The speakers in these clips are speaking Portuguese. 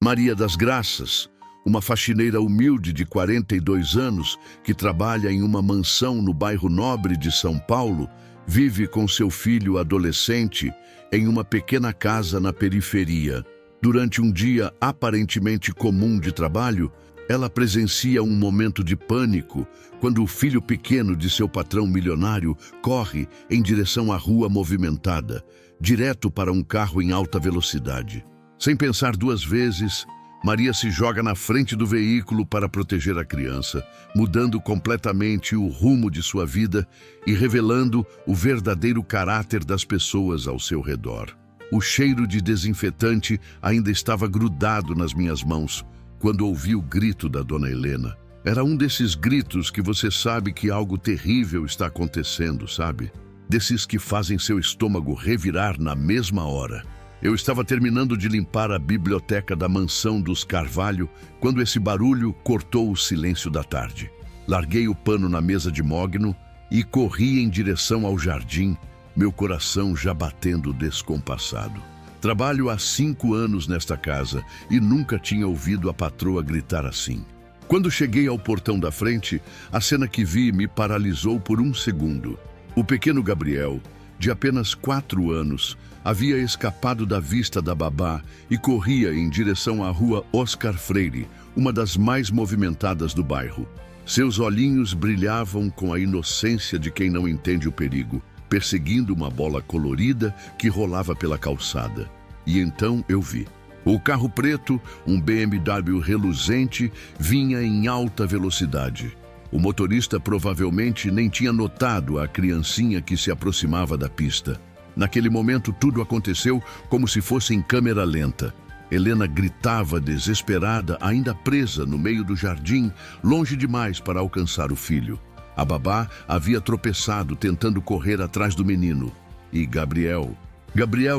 Maria das Graças, uma faxineira humilde de 42 anos que trabalha em uma mansão no bairro Nobre de São Paulo, vive com seu filho adolescente em uma pequena casa na periferia. Durante um dia aparentemente comum de trabalho, ela presencia um momento de pânico quando o filho pequeno de seu patrão milionário corre em direção à rua movimentada, direto para um carro em alta velocidade. Sem pensar duas vezes, Maria se joga na frente do veículo para proteger a criança, mudando completamente o rumo de sua vida e revelando o verdadeiro caráter das pessoas ao seu redor. O cheiro de desinfetante ainda estava grudado nas minhas mãos quando ouvi o grito da dona Helena. Era um desses gritos que você sabe que algo terrível está acontecendo, sabe? Desses que fazem seu estômago revirar na mesma hora. Eu estava terminando de limpar a biblioteca da mansão dos Carvalho quando esse barulho cortou o silêncio da tarde. Larguei o pano na mesa de mogno e corri em direção ao jardim, meu coração já batendo descompassado. Trabalho há 5 anos nesta casa e nunca tinha ouvido a patroa gritar assim. Quando cheguei ao portão da frente, a cena que vi me paralisou por um segundo. O pequeno Gabriel, de apenas 4 anos, havia escapado da vista da babá e corria em direção à rua Oscar Freire, uma das mais movimentadas do bairro. Seus olhinhos brilhavam com a inocência de quem não entende o perigo, perseguindo uma bola colorida que rolava pela calçada. E então eu vi. O carro preto, um BMW reluzente, vinha em alta velocidade. O motorista provavelmente nem tinha notado a criancinha que se aproximava da pista. Naquele momento, tudo aconteceu como se fosse em câmera lenta. Helena gritava desesperada, ainda presa no meio do jardim, longe demais para alcançar o filho. A babá havia tropeçado tentando correr atrás do menino. E Gabriel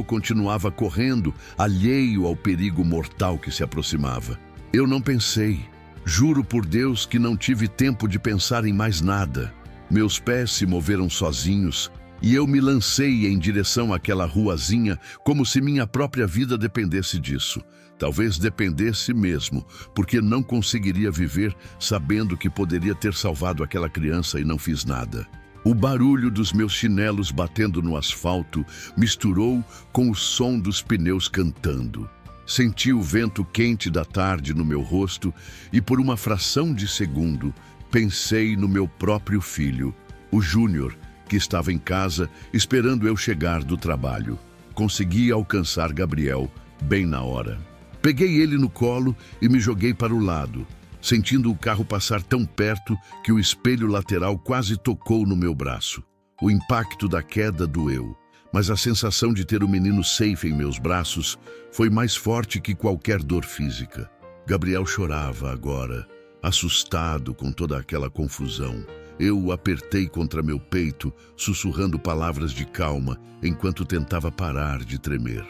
continuava correndo, alheio ao perigo mortal que se aproximava. Eu não pensei. Juro por Deus que não tive tempo de pensar em mais nada. Meus pés se moveram sozinhos e eu me lancei em direção àquela ruazinha como se minha própria vida dependesse disso. Talvez dependesse mesmo, porque não conseguiria viver sabendo que poderia ter salvado aquela criança e não fiz nada. O barulho dos meus chinelos batendo no asfalto misturou com o som dos pneus cantando. Senti o vento quente da tarde no meu rosto e por uma fração de segundo pensei no meu próprio filho, o Júnior, que estava em casa esperando eu chegar do trabalho. Consegui alcançar Gabriel bem na hora. Peguei ele no colo e me joguei para o lado, sentindo o carro passar tão perto que o espelho lateral quase tocou no meu braço. O impacto da queda doeu, mas a sensação de ter o menino safe em meus braços foi mais forte que qualquer dor física. Gabriel chorava agora, assustado com toda aquela confusão. Eu o apertei contra meu peito, sussurrando palavras de calma, enquanto tentava parar de tremer.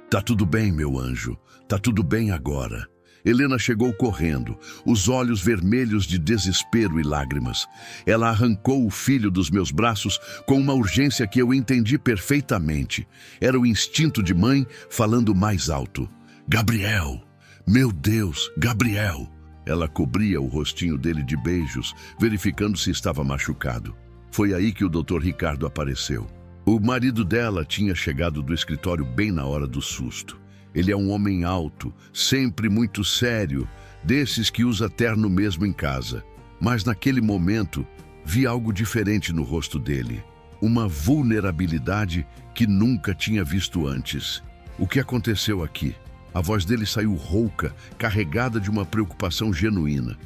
Tá tudo bem, meu anjo. Tá tudo bem agora. Helena chegou correndo, os olhos vermelhos de desespero e lágrimas. Ela arrancou o filho dos meus braços com uma urgência que eu entendi perfeitamente. Era o instinto de mãe falando mais alto. Gabriel! Meu Deus, Gabriel! Ela cobria o rostinho dele de beijos, verificando se estava machucado. Foi aí que o Dr. Ricardo apareceu. O marido dela tinha chegado do escritório bem na hora do susto. Ele é um homem alto, sempre muito sério, desses que usa terno mesmo em casa. Mas naquele momento, vi algo diferente no rosto dele. Uma vulnerabilidade que nunca tinha visto antes. O que aconteceu aqui? A voz dele saiu rouca, carregada de uma preocupação genuína.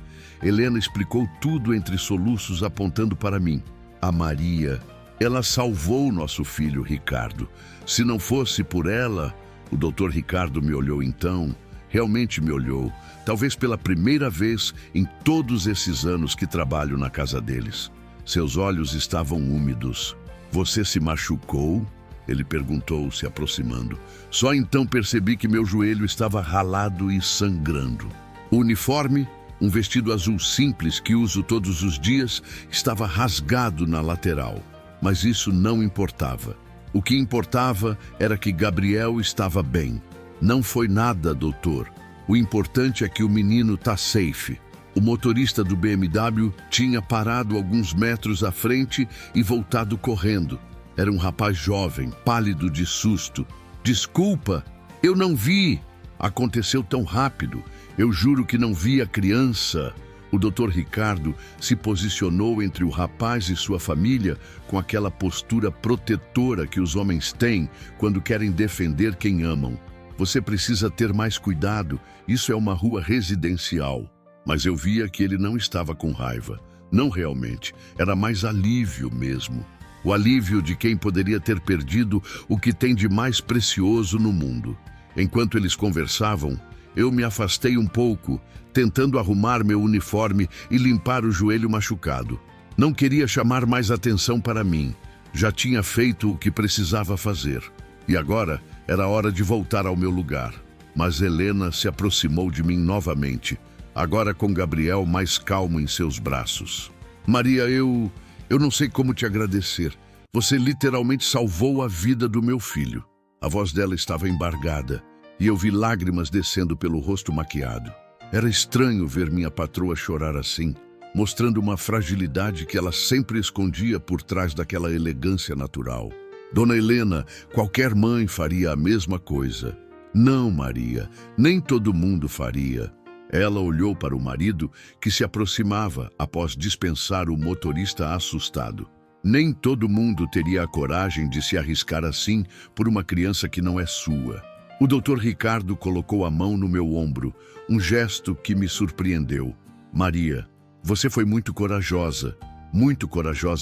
Helena explicou tudo entre soluços, apontando para mim. A Maria, ela salvou nosso filho, Ricardo. Se não fosse por ela... O Dr. Ricardo me olhou então, realmente me olhou, talvez pela primeira vez em todos esses anos que trabalho na casa deles. Seus olhos estavam úmidos. Você se machucou? Ele perguntou, se aproximando. Só então percebi que meu joelho estava ralado e sangrando. O uniforme, um vestido azul simples que uso todos os dias, estava rasgado na lateral. Mas isso não importava. O que importava era que Gabriel estava bem. Não foi nada, doutor. O importante é que o menino tá safe. O motorista do BMW tinha parado alguns metros à frente e voltado correndo. Era um rapaz jovem, pálido de susto. Desculpa, eu não vi. Aconteceu tão rápido. Eu juro que não vi a criança. O Dr. Ricardo se posicionou entre o rapaz e sua família com aquela postura protetora que os homens têm quando querem defender quem amam. Você precisa ter mais cuidado, isso é uma rua residencial. Mas eu via que ele não estava com raiva. Não realmente, era mais alívio mesmo. O alívio de quem poderia ter perdido o que tem de mais precioso no mundo. Enquanto eles conversavam, eu me afastei um pouco, tentando arrumar meu uniforme e limpar o joelho machucado. Não queria chamar mais atenção para mim. Já tinha feito o que precisava fazer. E agora era hora de voltar ao meu lugar. Mas Helena se aproximou de mim novamente, agora com Gabriel mais calmo em seus braços. Maria, eu não sei como te agradecer. Você literalmente salvou a vida do meu filho. A voz dela estava embargada e eu vi lágrimas descendo pelo rosto maquiado. Era estranho ver minha patroa chorar assim, mostrando uma fragilidade que ela sempre escondia por trás daquela elegância natural. Dona Helena, qualquer mãe faria a mesma coisa. Não, Maria, nem todo mundo faria. Ela olhou para o marido, que se aproximava após dispensar o motorista assustado. Nem todo mundo teria a coragem de se arriscar assim por uma criança que não é sua. O Dr. Ricardo colocou a mão no meu ombro, um gesto que me surpreendeu. Maria, você foi muito corajosa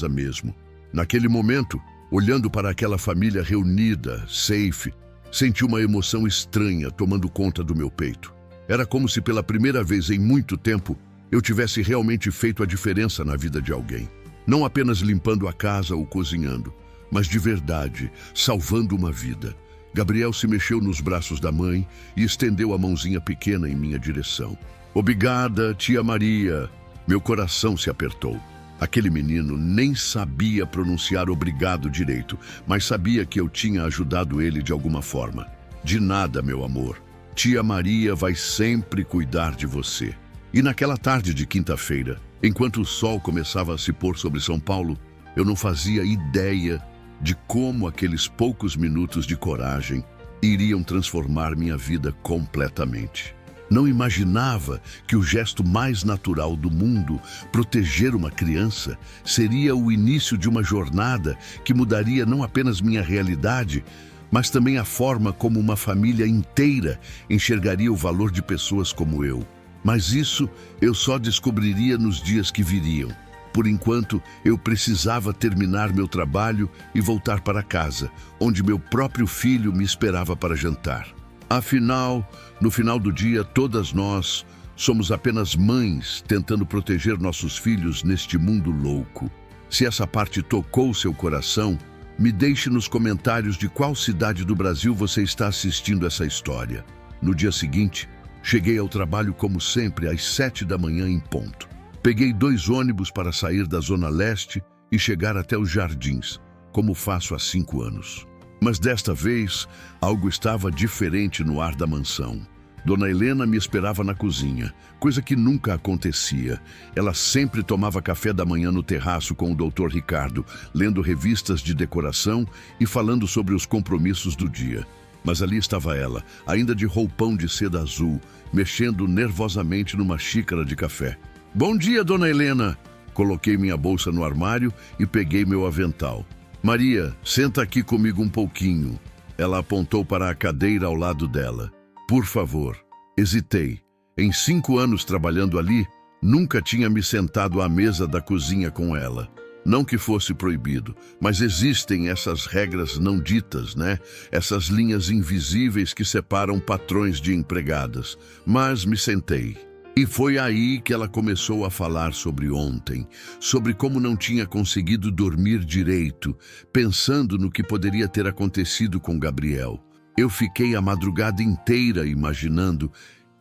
mesmo. Naquele momento, olhando para aquela família reunida, safe, senti uma emoção estranha tomando conta do meu peito. Era como se pela primeira vez em muito tempo eu tivesse realmente feito a diferença na vida de alguém. Não apenas limpando a casa ou cozinhando, mas de verdade, salvando uma vida. Gabriel se mexeu nos braços da mãe e estendeu a mãozinha pequena em minha direção. Obrigada, tia Maria. Meu coração se apertou. Aquele menino nem sabia pronunciar obrigado direito, mas sabia que eu tinha ajudado ele de alguma forma. De nada, meu amor. Tia Maria vai sempre cuidar de você. E naquela tarde de quinta-feira, enquanto o sol começava a se pôr sobre São Paulo, eu não fazia ideia de como aqueles poucos minutos de coragem iriam transformar minha vida completamente. Não imaginava que o gesto mais natural do mundo, proteger uma criança, seria o início de uma jornada que mudaria não apenas minha realidade, mas também a forma como uma família inteira enxergaria o valor de pessoas como eu. Mas isso eu só descobriria nos dias que viriam. Por enquanto, eu precisava terminar meu trabalho e voltar para casa, onde meu próprio filho me esperava para jantar. Afinal, no final do dia, todas nós somos apenas mães tentando proteger nossos filhos neste mundo louco. Se essa parte tocou seu coração, me deixe nos comentários de qual cidade do Brasil você está assistindo essa história. No dia seguinte, cheguei ao trabalho como sempre às 7 da manhã em ponto. Peguei 2 ônibus para sair da Zona Leste e chegar até os Jardins, como faço há 5 anos. Mas desta vez, algo estava diferente no ar da mansão. Dona Helena me esperava na cozinha, coisa que nunca acontecia. Ela sempre tomava café da manhã no terraço com o Dr. Ricardo, lendo revistas de decoração e falando sobre os compromissos do dia. Mas ali estava ela, ainda de roupão de seda azul, mexendo nervosamente numa xícara de café. Bom dia, Dona Helena! Coloquei minha bolsa no armário e peguei meu avental. Maria, senta aqui comigo um pouquinho. Ela apontou para a cadeira ao lado dela. Por favor. Hesitei. Em 5 anos trabalhando ali, nunca tinha me sentado à mesa da cozinha com ela. Não que fosse proibido, mas existem essas regras não ditas, né? Essas linhas invisíveis que separam patrões de empregadas. Mas me sentei. E foi aí que ela começou a falar sobre ontem, sobre como não tinha conseguido dormir direito, pensando no que poderia ter acontecido com Gabriel. Eu fiquei a madrugada inteira imaginando,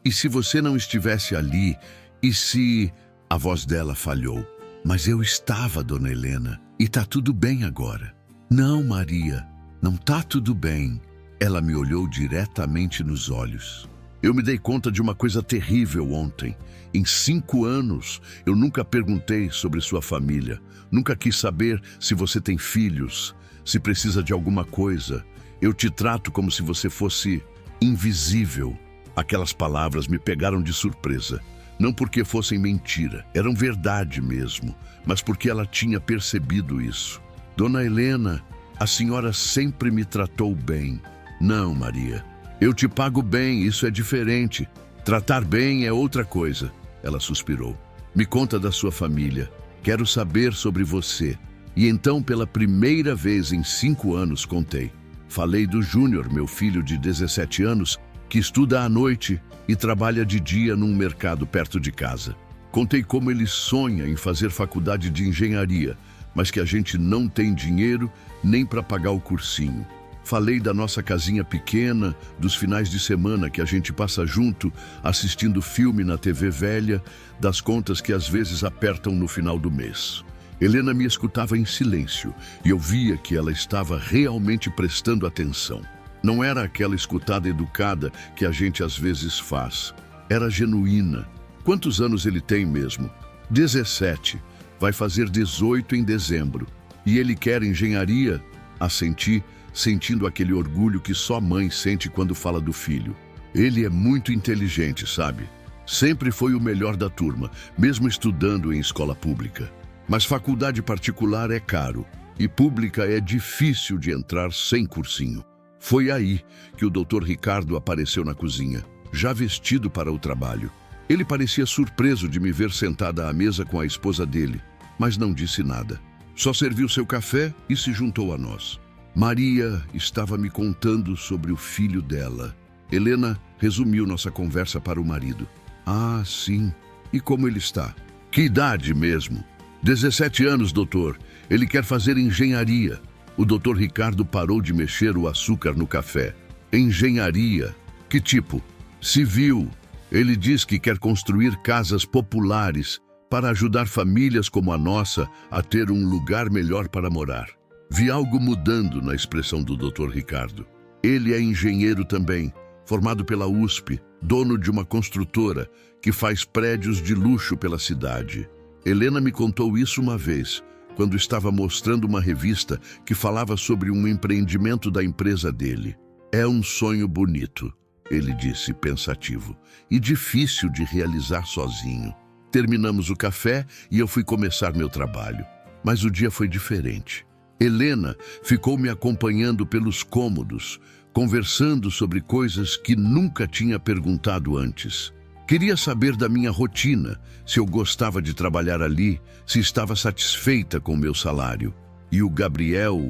e se você não estivesse ali? E se... A voz dela falhou. Mas eu estava, Dona Helena, e tá tudo bem agora. Não, Maria, não tá tudo bem. Ela me olhou diretamente nos olhos. Eu me dei conta de uma coisa terrível ontem. Em 5 anos, eu nunca perguntei sobre sua família. Nunca quis saber se você tem filhos, se precisa de alguma coisa. Eu te trato como se você fosse invisível. Aquelas palavras me pegaram de surpresa. Não porque fossem mentira, eram verdade mesmo, mas porque ela tinha percebido isso. Dona Helena, a senhora sempre me tratou bem. Não, Maria. Eu te pago bem, isso é diferente. Tratar bem é outra coisa. Ela suspirou. Me conta da sua família. Quero saber sobre você. E então, pela primeira vez em 5 anos, contei. Falei do Júnior, meu filho de 17 anos, que estuda à noite e trabalha de dia num mercado perto de casa. Contei como ele sonha em fazer faculdade de engenharia, mas que a gente não tem dinheiro nem para pagar o cursinho. Falei da nossa casinha pequena, dos finais de semana que a gente passa junto, assistindo filme na TV velha, das contas que às vezes apertam no final do mês. Helena me escutava em silêncio e eu via que ela estava realmente prestando atenção. Não era aquela escutada educada que a gente às vezes faz. Era genuína. Quantos anos ele tem mesmo? 17. Vai fazer 18 em dezembro. E ele quer engenharia? Assenti, sentindo aquele orgulho que só mãe sente quando fala do filho. Ele é muito inteligente, sabe? Sempre foi o melhor da turma, mesmo estudando em escola pública. Mas faculdade particular é caro e pública é difícil de entrar sem cursinho. Foi aí que o Dr. Ricardo apareceu na cozinha, já vestido para o trabalho. Ele parecia surpreso de me ver sentada à mesa com a esposa dele, mas não disse nada. Só serviu seu café e se juntou a nós. Maria estava me contando sobre o filho dela. Helena resumiu nossa conversa para o marido. Ah, sim. E como ele está? Que idade mesmo? 17 anos, doutor. Ele quer fazer engenharia. O Dr. Ricardo parou de mexer o açúcar no café. Engenharia? Que tipo? Civil. Ele diz que quer construir casas populares para ajudar famílias como a nossa a ter um lugar melhor para morar. Vi algo mudando na expressão do Dr. Ricardo. Ele é engenheiro também, formado pela USP, dono de uma construtora que faz prédios de luxo pela cidade. Helena me contou isso uma vez, quando estava mostrando uma revista que falava sobre um empreendimento da empresa dele. É um sonho bonito, ele disse pensativo, e difícil de realizar sozinho. Terminamos o café e eu fui começar meu trabalho. Mas o dia foi diferente. Helena ficou me acompanhando pelos cômodos, conversando sobre coisas que nunca tinha perguntado antes. Queria saber da minha rotina, se eu gostava de trabalhar ali, se estava satisfeita com o meu salário. E o Gabriel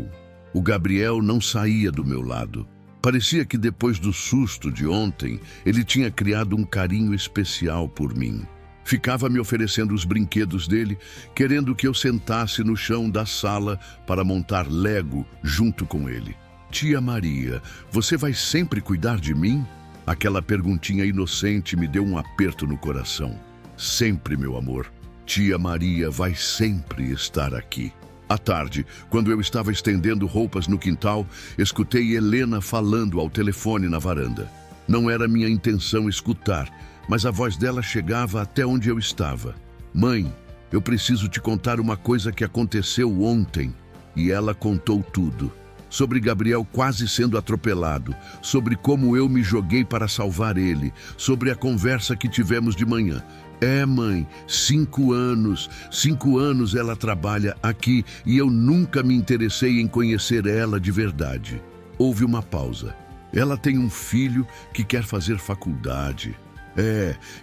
não saía do meu lado. Parecia que depois do susto de ontem, ele tinha criado um carinho especial por mim. Ficava me oferecendo os brinquedos dele, querendo que eu sentasse no chão da sala para montar Lego junto com ele. Tia Maria, você vai sempre cuidar de mim? Aquela perguntinha inocente me deu um aperto no coração. Sempre, meu amor. Tia Maria vai sempre estar aqui. À tarde, quando eu estava estendendo roupas no quintal, escutei Helena falando ao telefone na varanda. Não era minha intenção escutar, mas a voz dela chegava até onde eu estava. Mãe, eu preciso te contar uma coisa que aconteceu ontem. E ela contou tudo. Sobre Gabriel quase sendo atropelado, sobre como eu me joguei para salvar ele, sobre a conversa que tivemos de manhã. É, mãe, 5 anos. 5 anos ela trabalha aqui e eu nunca me interessei em conhecer ela de verdade. Houve uma pausa. Ela tem um filho que quer fazer faculdade.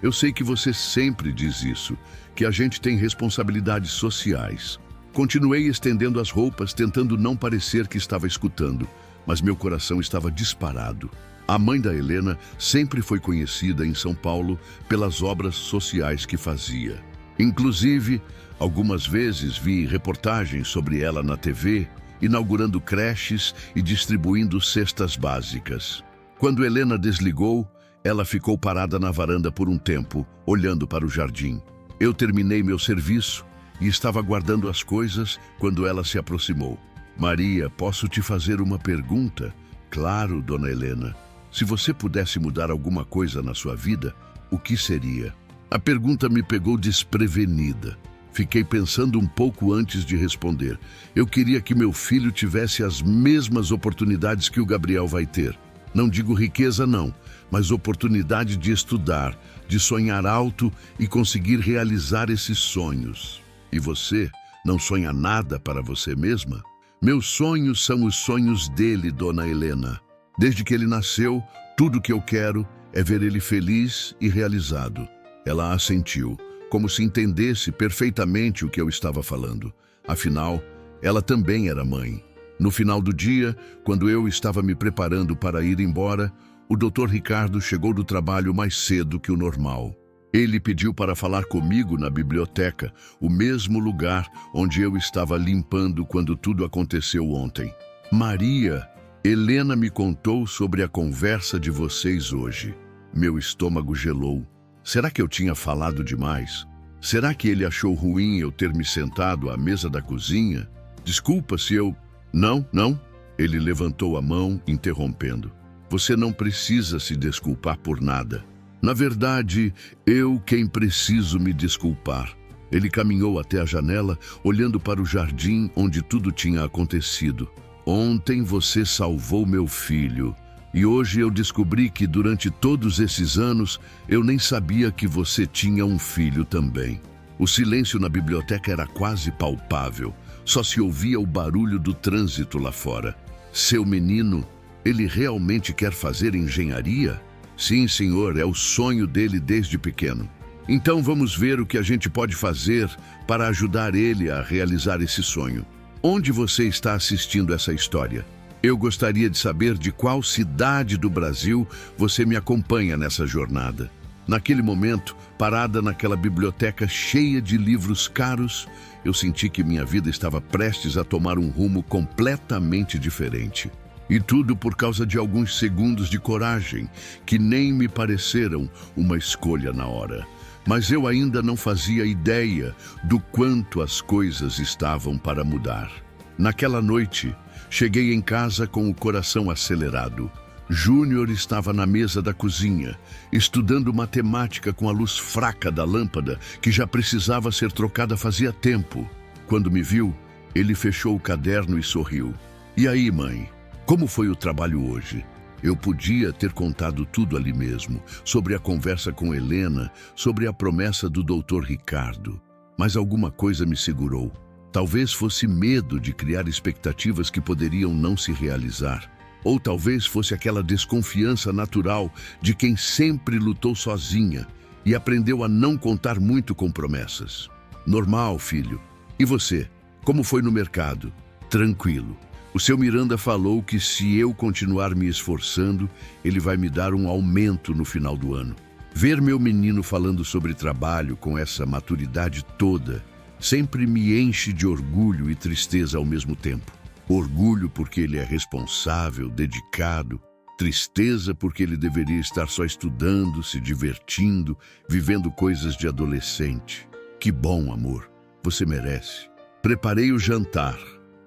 Eu sei que você sempre diz isso, que a gente tem responsabilidades sociais. Continuei estendendo as roupas, tentando não parecer que estava escutando, mas meu coração estava disparado. A mãe da Helena sempre foi conhecida em São Paulo pelas obras sociais que fazia. Inclusive, algumas vezes vi reportagens sobre ela na TV, inaugurando creches e distribuindo cestas básicas. Quando Helena desligou, ela ficou parada na varanda por um tempo, olhando para o jardim. Eu terminei meu serviço e estava guardando as coisas quando ela se aproximou. Maria, posso te fazer uma pergunta? Claro, dona Helena. Se você pudesse mudar alguma coisa na sua vida, o que seria? A pergunta me pegou desprevenida. Fiquei pensando um pouco antes de responder. Eu queria que meu filho tivesse as mesmas oportunidades que o Gabriel vai ter. Não digo riqueza, não, mas oportunidade de estudar, de sonhar alto e conseguir realizar esses sonhos. E você não sonha nada para você mesma? Meus sonhos são os sonhos dele, dona Helena. Desde que ele nasceu, tudo que eu quero é ver ele feliz e realizado. Ela assentiu, como se entendesse perfeitamente o que eu estava falando. Afinal, ela também era mãe. No final do dia, quando eu estava me preparando para ir embora, o Dr. Ricardo chegou do trabalho mais cedo que o normal. Ele pediu para falar comigo na biblioteca, o mesmo lugar onde eu estava limpando quando tudo aconteceu ontem. Maria, Helena me contou sobre a conversa de vocês hoje. Meu estômago gelou. Será que eu tinha falado demais? Será que ele achou ruim eu ter me sentado à mesa da cozinha? Desculpa se eu... Não. Ele levantou a mão, interrompendo. Você não precisa se desculpar por nada. Na verdade, eu quem preciso me desculpar. Ele caminhou até a janela, olhando para o jardim onde tudo tinha acontecido. Ontem você salvou meu filho. E hoje eu descobri que durante todos esses anos eu nem sabia que você tinha um filho também. O silêncio na biblioteca era quase palpável. Só se ouvia o barulho do trânsito lá fora. Seu menino, ele realmente quer fazer engenharia? Sim, senhor, é o sonho dele desde pequeno. Então vamos ver o que a gente pode fazer para ajudar ele a realizar esse sonho. Onde você está assistindo essa história? Eu gostaria de saber de qual cidade do Brasil você me acompanha nessa jornada. Naquele momento, parada naquela biblioteca cheia de livros caros, eu senti que minha vida estava prestes a tomar um rumo completamente diferente. E tudo por causa de alguns segundos de coragem, que nem me pareceram uma escolha na hora. Mas eu ainda não fazia ideia do quanto as coisas estavam para mudar. Naquela noite, cheguei em casa com o coração acelerado. Júnior estava na mesa da cozinha, estudando matemática com a luz fraca da lâmpada, que já precisava ser trocada fazia tempo. Quando me viu, ele fechou o caderno e sorriu. E aí, mãe, como foi o trabalho hoje? Eu podia ter contado tudo ali mesmo, sobre a conversa com Helena, sobre a promessa do Dr. Ricardo. Mas alguma coisa me segurou. Talvez fosse medo de criar expectativas que poderiam não se realizar. Ou talvez fosse aquela desconfiança natural de quem sempre lutou sozinha e aprendeu a não contar muito com promessas. Normal, filho. E você? Como foi no mercado? Tranquilo. O seu Miranda falou que se eu continuar me esforçando, ele vai me dar um aumento no final do ano. Ver meu menino falando sobre trabalho com essa maturidade toda sempre me enche de orgulho e tristeza ao mesmo tempo. Orgulho porque ele é responsável, dedicado. Tristeza porque ele deveria estar só estudando, se divertindo, vivendo coisas de adolescente. Que bom, amor. Você merece. Preparei o jantar.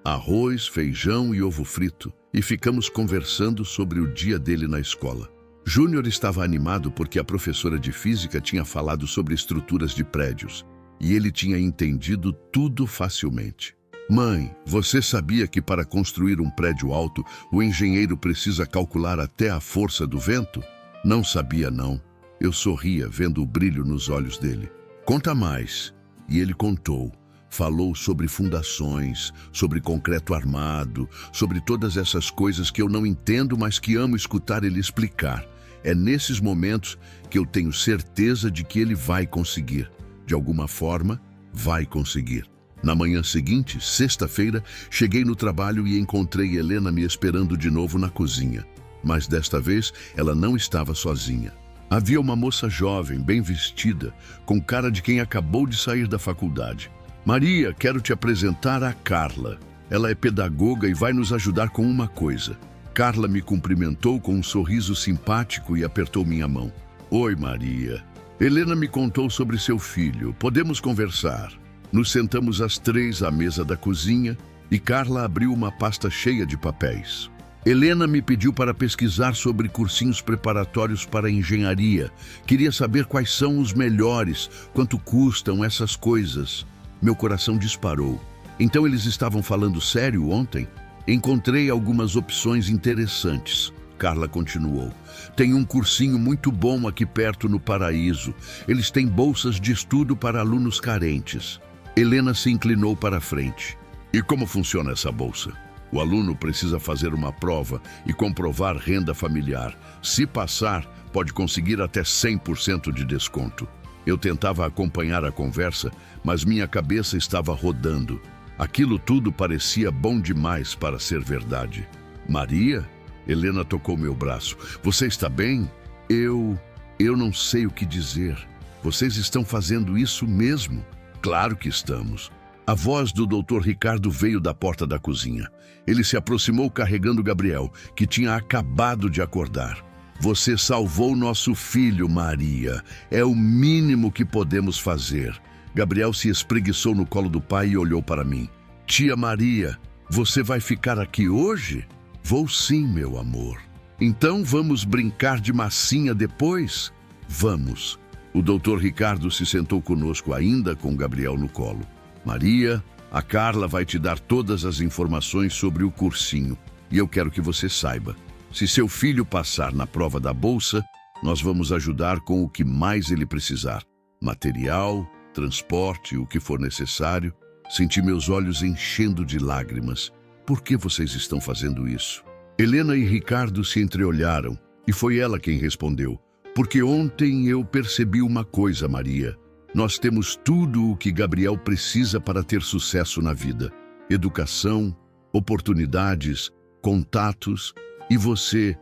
Arroz, feijão e ovo frito, e ficamos conversando sobre o dia dele na escola. Júnior estava animado porque a professora de física tinha falado sobre estruturas de prédios, e ele tinha entendido tudo facilmente. Mãe, você sabia que para construir um prédio alto, o engenheiro precisa calcular até a força do vento? Não sabia, não. Eu sorria vendo o brilho nos olhos dele. Conta mais. E ele contou. Falou sobre fundações, sobre concreto armado, sobre todas essas coisas que eu não entendo, mas que amo escutar ele explicar. É nesses momentos que eu tenho certeza de que ele vai conseguir. De alguma forma, vai conseguir. Na manhã seguinte, sexta-feira, cheguei no trabalho e encontrei Helena me esperando de novo na cozinha. Mas desta vez, ela não estava sozinha. Havia uma moça jovem, bem vestida, com cara de quem acabou de sair da faculdade. Maria, quero te apresentar a Carla. Ela é pedagoga e vai nos ajudar com uma coisa. Carla me cumprimentou com um sorriso simpático e apertou minha mão. Oi, Maria. Helena me contou sobre seu filho. Podemos conversar? Nos sentamos as três à mesa da cozinha e Carla abriu uma pasta cheia de papéis. Helena me pediu para pesquisar sobre cursinhos preparatórios para engenharia. Queria saber quais são os melhores, quanto custam essas coisas. Meu coração disparou. Então eles estavam falando sério ontem? Encontrei algumas opções interessantes. Carla continuou. Tem um cursinho muito bom aqui perto no Paraíso. Eles têm bolsas de estudo para alunos carentes. Helena se inclinou para a frente. E como funciona essa bolsa? O aluno precisa fazer uma prova e comprovar renda familiar. Se passar, pode conseguir até 100% de desconto. Eu tentava acompanhar a conversa, mas minha cabeça estava rodando. Aquilo tudo parecia bom demais para ser verdade. Maria? Helena tocou meu braço. Você está bem? Eu não sei o que dizer. Vocês estão fazendo isso mesmo? Claro que estamos. A voz do Dr. Ricardo veio da porta da cozinha. Ele se aproximou carregando Gabriel, que tinha acabado de acordar. Você salvou nosso filho, Maria. É o mínimo que podemos fazer. Gabriel se espreguiçou no colo do pai e olhou para mim. Tia Maria, você vai ficar aqui hoje? Vou sim, meu amor. Então vamos brincar de massinha depois? Vamos. O Dr. Ricardo se sentou conosco ainda com Gabriel no colo. Maria, a Carla vai te dar todas as informações sobre o cursinho. E eu quero que você saiba. Se seu filho passar na prova da bolsa, nós vamos ajudar com o que mais ele precisar. Material, transporte, o que for necessário. Senti meus olhos enchendo de lágrimas. Por que vocês estão fazendo isso? Helena e Ricardo se entreolharam e foi ela quem respondeu. Porque ontem eu percebi uma coisa, Maria. Nós temos tudo o que Gabriel precisa para ter sucesso na vida. Educação, oportunidades, contatos. E você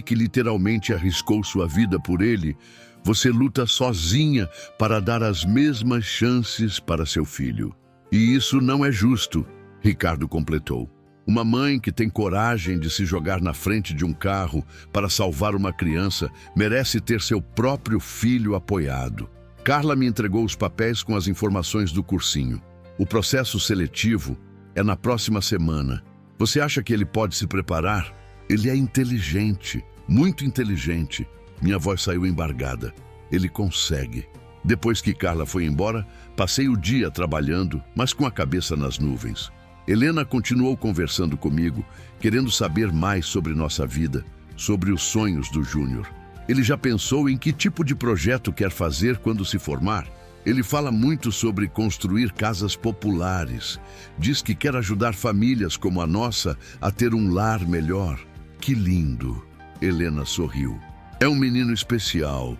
que literalmente arriscou sua vida por ele, você luta sozinha para dar as mesmas chances para seu filho. E isso não é justo, Ricardo completou. Uma mãe que tem coragem de se jogar na frente de um carro para salvar uma criança merece ter seu próprio filho apoiado. Carla me entregou os papéis com as informações do cursinho. O processo seletivo é na próxima semana. Você acha que ele pode se preparar? Ele é inteligente, muito inteligente. Minha voz saiu embargada. Ele consegue. Depois que Carla foi embora, passei o dia trabalhando, mas com a cabeça nas nuvens. Helena continuou conversando comigo, querendo saber mais sobre nossa vida, sobre os sonhos do Júnior. Ele já pensou em que tipo de projeto quer fazer quando se formar? Ele fala muito sobre construir casas populares. Diz que quer ajudar famílias como a nossa a ter um lar melhor. Que lindo! Helena sorriu. É um menino especial.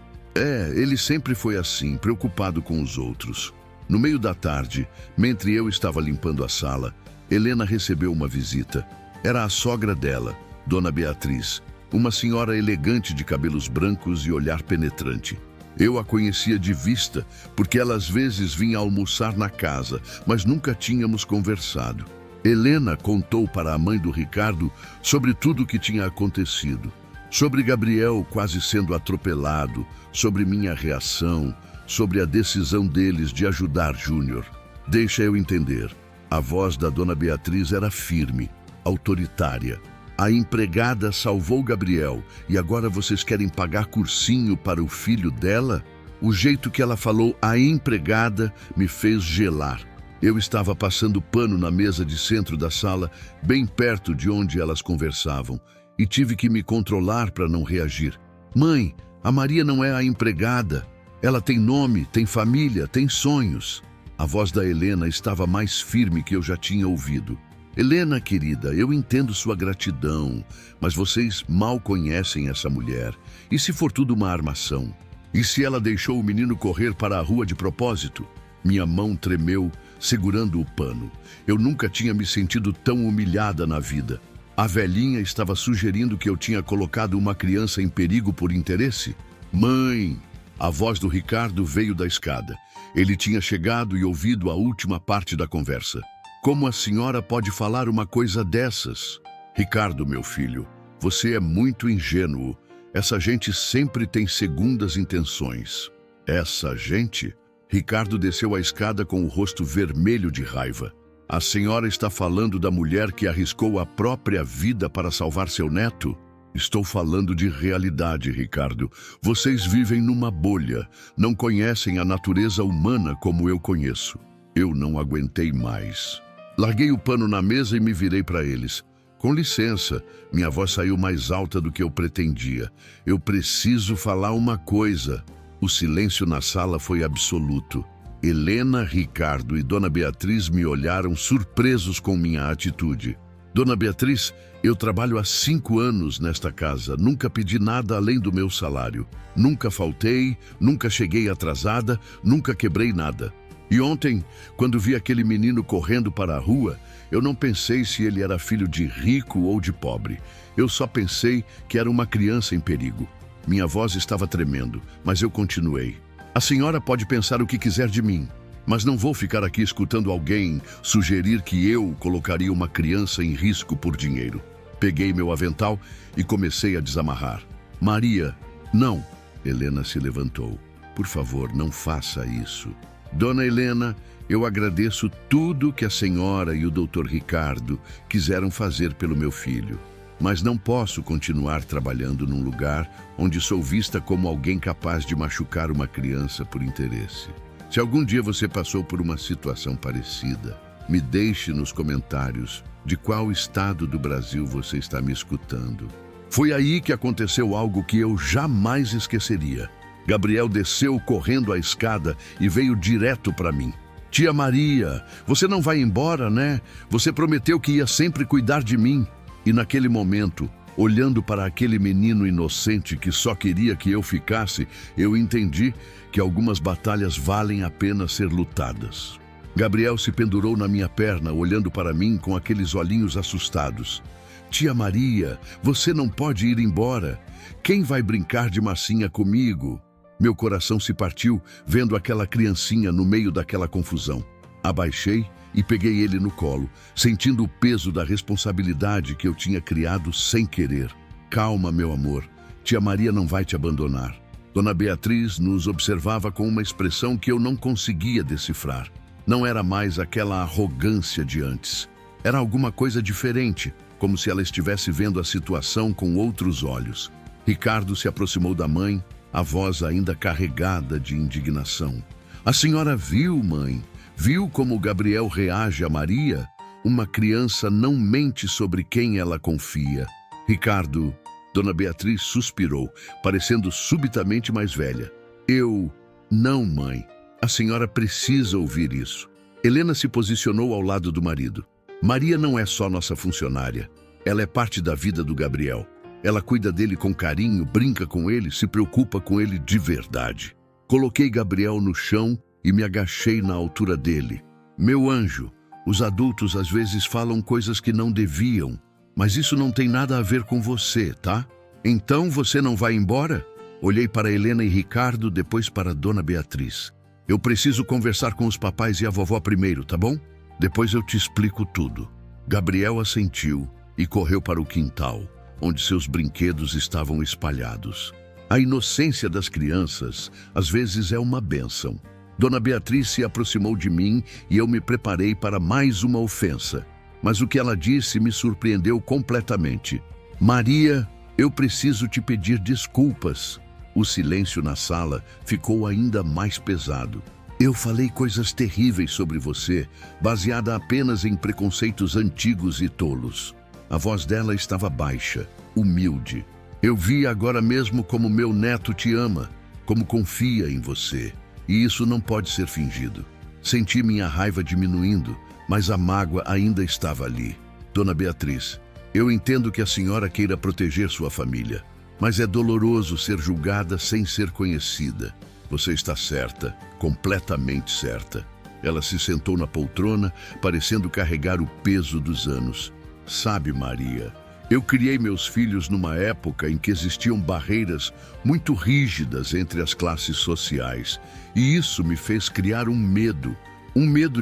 Ele sempre foi assim, preocupado com os outros. No meio da tarde, mentre eu estava limpando a sala, Helena recebeu uma visita. Era a sogra dela, Dona Beatriz, uma senhora elegante de cabelos brancos e olhar penetrante. Eu a conhecia de vista, porque ela às vezes vinha almoçar na casa, mas nunca tínhamos conversado. Helena contou para a mãe do Ricardo sobre tudo o que tinha acontecido. Sobre Gabriel quase sendo atropelado, sobre minha reação, sobre a decisão deles de ajudar Júnior. Deixa eu entender. A voz da Dona Beatriz era firme, autoritária. A empregada salvou Gabriel e agora vocês querem pagar cursinho para o filho dela? O jeito que ela falou "a empregada" me fez gelar. Eu estava passando pano na mesa de centro da sala, bem perto de onde elas conversavam, e tive que me controlar para não reagir. Mãe, a Maria não é a empregada. Ela tem nome, tem família, tem sonhos. A voz da Helena estava mais firme que eu já tinha ouvido. Helena, querida, eu entendo sua gratidão, mas vocês mal conhecem essa mulher. E se for tudo uma armação? E se ela deixou o menino correr para a rua de propósito? Minha mão tremeu, segurando o pano. Eu nunca tinha me sentido tão humilhada na vida. A velhinha estava sugerindo que eu tinha colocado uma criança em perigo por interesse? Mãe! A voz do Ricardo veio da escada. Ele tinha chegado e ouvido a última parte da conversa. Como a senhora pode falar uma coisa dessas? Ricardo, meu filho, você é muito ingênuo. Essa gente sempre tem segundas intenções. Essa gente? Ricardo desceu a escada com o rosto vermelho de raiva. A senhora está falando da mulher que arriscou a própria vida para salvar seu neto? Estou falando de realidade, Ricardo. Vocês vivem numa bolha, não conhecem a natureza humana como eu conheço. Eu não aguentei mais. Larguei o pano na mesa e me virei para eles. Com licença, minha voz saiu mais alta do que eu pretendia. Eu preciso falar uma coisa. O silêncio na sala foi absoluto. Helena, Ricardo e Dona Beatriz me olharam surpresos com minha atitude. Dona Beatriz, eu trabalho há 5 anos nesta casa. Nunca pedi nada além do meu salário. Nunca faltei, nunca cheguei atrasada, nunca quebrei nada. E ontem, quando vi aquele menino correndo para a rua, eu não pensei se ele era filho de rico ou de pobre. Eu só pensei que era uma criança em perigo. Minha voz estava tremendo, mas eu continuei. A senhora pode pensar o que quiser de mim, mas não vou ficar aqui escutando alguém sugerir que eu colocaria uma criança em risco por dinheiro. Peguei meu avental e comecei a desamarrar. Maria, não. Helena se levantou. Por favor, não faça isso. Dona Helena, eu agradeço tudo que a senhora e o Dr. Ricardo quiseram fazer pelo meu filho. Mas não posso continuar trabalhando num lugar onde sou vista como alguém capaz de machucar uma criança por interesse. Se algum dia você passou por uma situação parecida, me deixe nos comentários de qual estado do Brasil você está me escutando. Foi aí que aconteceu algo que eu jamais esqueceria. Gabriel desceu correndo a escada e veio direto para mim. Tia Maria, você não vai embora, né? Você prometeu que ia sempre cuidar de mim. E naquele momento, olhando para aquele menino inocente que só queria que eu ficasse, eu entendi que algumas batalhas valem a pena ser lutadas. Gabriel se pendurou na minha perna, olhando para mim com aqueles olhinhos assustados. Tia Maria, você não pode ir embora. Quem vai brincar de massinha comigo? Meu coração se partiu vendo aquela criancinha no meio daquela confusão. Abaixei e peguei ele no colo, sentindo o peso da responsabilidade que eu tinha criado sem querer. Calma, meu amor. Tia Maria não vai te abandonar. Dona Beatriz nos observava com uma expressão que eu não conseguia decifrar. Não era mais aquela arrogância de antes. Era alguma coisa diferente, como se ela estivesse vendo a situação com outros olhos. Ricardo se aproximou da mãe, a voz ainda carregada de indignação. A senhora viu, mãe? Viu como Gabriel reage a Maria? Uma criança não mente sobre quem ela confia. Ricardo, Dona Beatriz suspirou, parecendo subitamente mais velha. Não, mãe. A senhora precisa ouvir isso. Helena se posicionou ao lado do marido. Maria não é só nossa funcionária. Ela é parte da vida do Gabriel. Ela cuida dele com carinho, brinca com ele, se preocupa com ele de verdade. Coloquei Gabriel no chão e me agachei na altura dele. Meu anjo, os adultos às vezes falam coisas que não deviam, mas isso não tem nada a ver com você, tá? Então você não vai embora? Olhei para Helena e Ricardo, depois para Dona Beatriz. Eu preciso conversar com os papais e a vovó primeiro, tá bom? Depois eu te explico tudo. Gabriel assentiu e correu para o quintal, onde seus brinquedos estavam espalhados. A inocência das crianças, às vezes, é uma bênção. Dona Beatriz se aproximou de mim e eu me preparei para mais uma ofensa. Mas o que ela disse me surpreendeu completamente. Maria, eu preciso te pedir desculpas. O silêncio na sala ficou ainda mais pesado. Eu falei coisas terríveis sobre você, baseada apenas em preconceitos antigos e tolos. A voz dela estava baixa, humilde. Eu vi agora mesmo como meu neto te ama, como confia em você. E isso não pode ser fingido. Senti minha raiva diminuindo, mas a mágoa ainda estava ali. Dona Beatriz, eu entendo que a senhora queira proteger sua família, mas é doloroso ser julgada sem ser conhecida. Você está certa, completamente certa. Ela se sentou na poltrona, parecendo carregar o peso dos anos. Sabe, Maria, eu criei meus filhos numa época em que existiam barreiras muito rígidas entre as classes sociais. E isso me fez criar um medo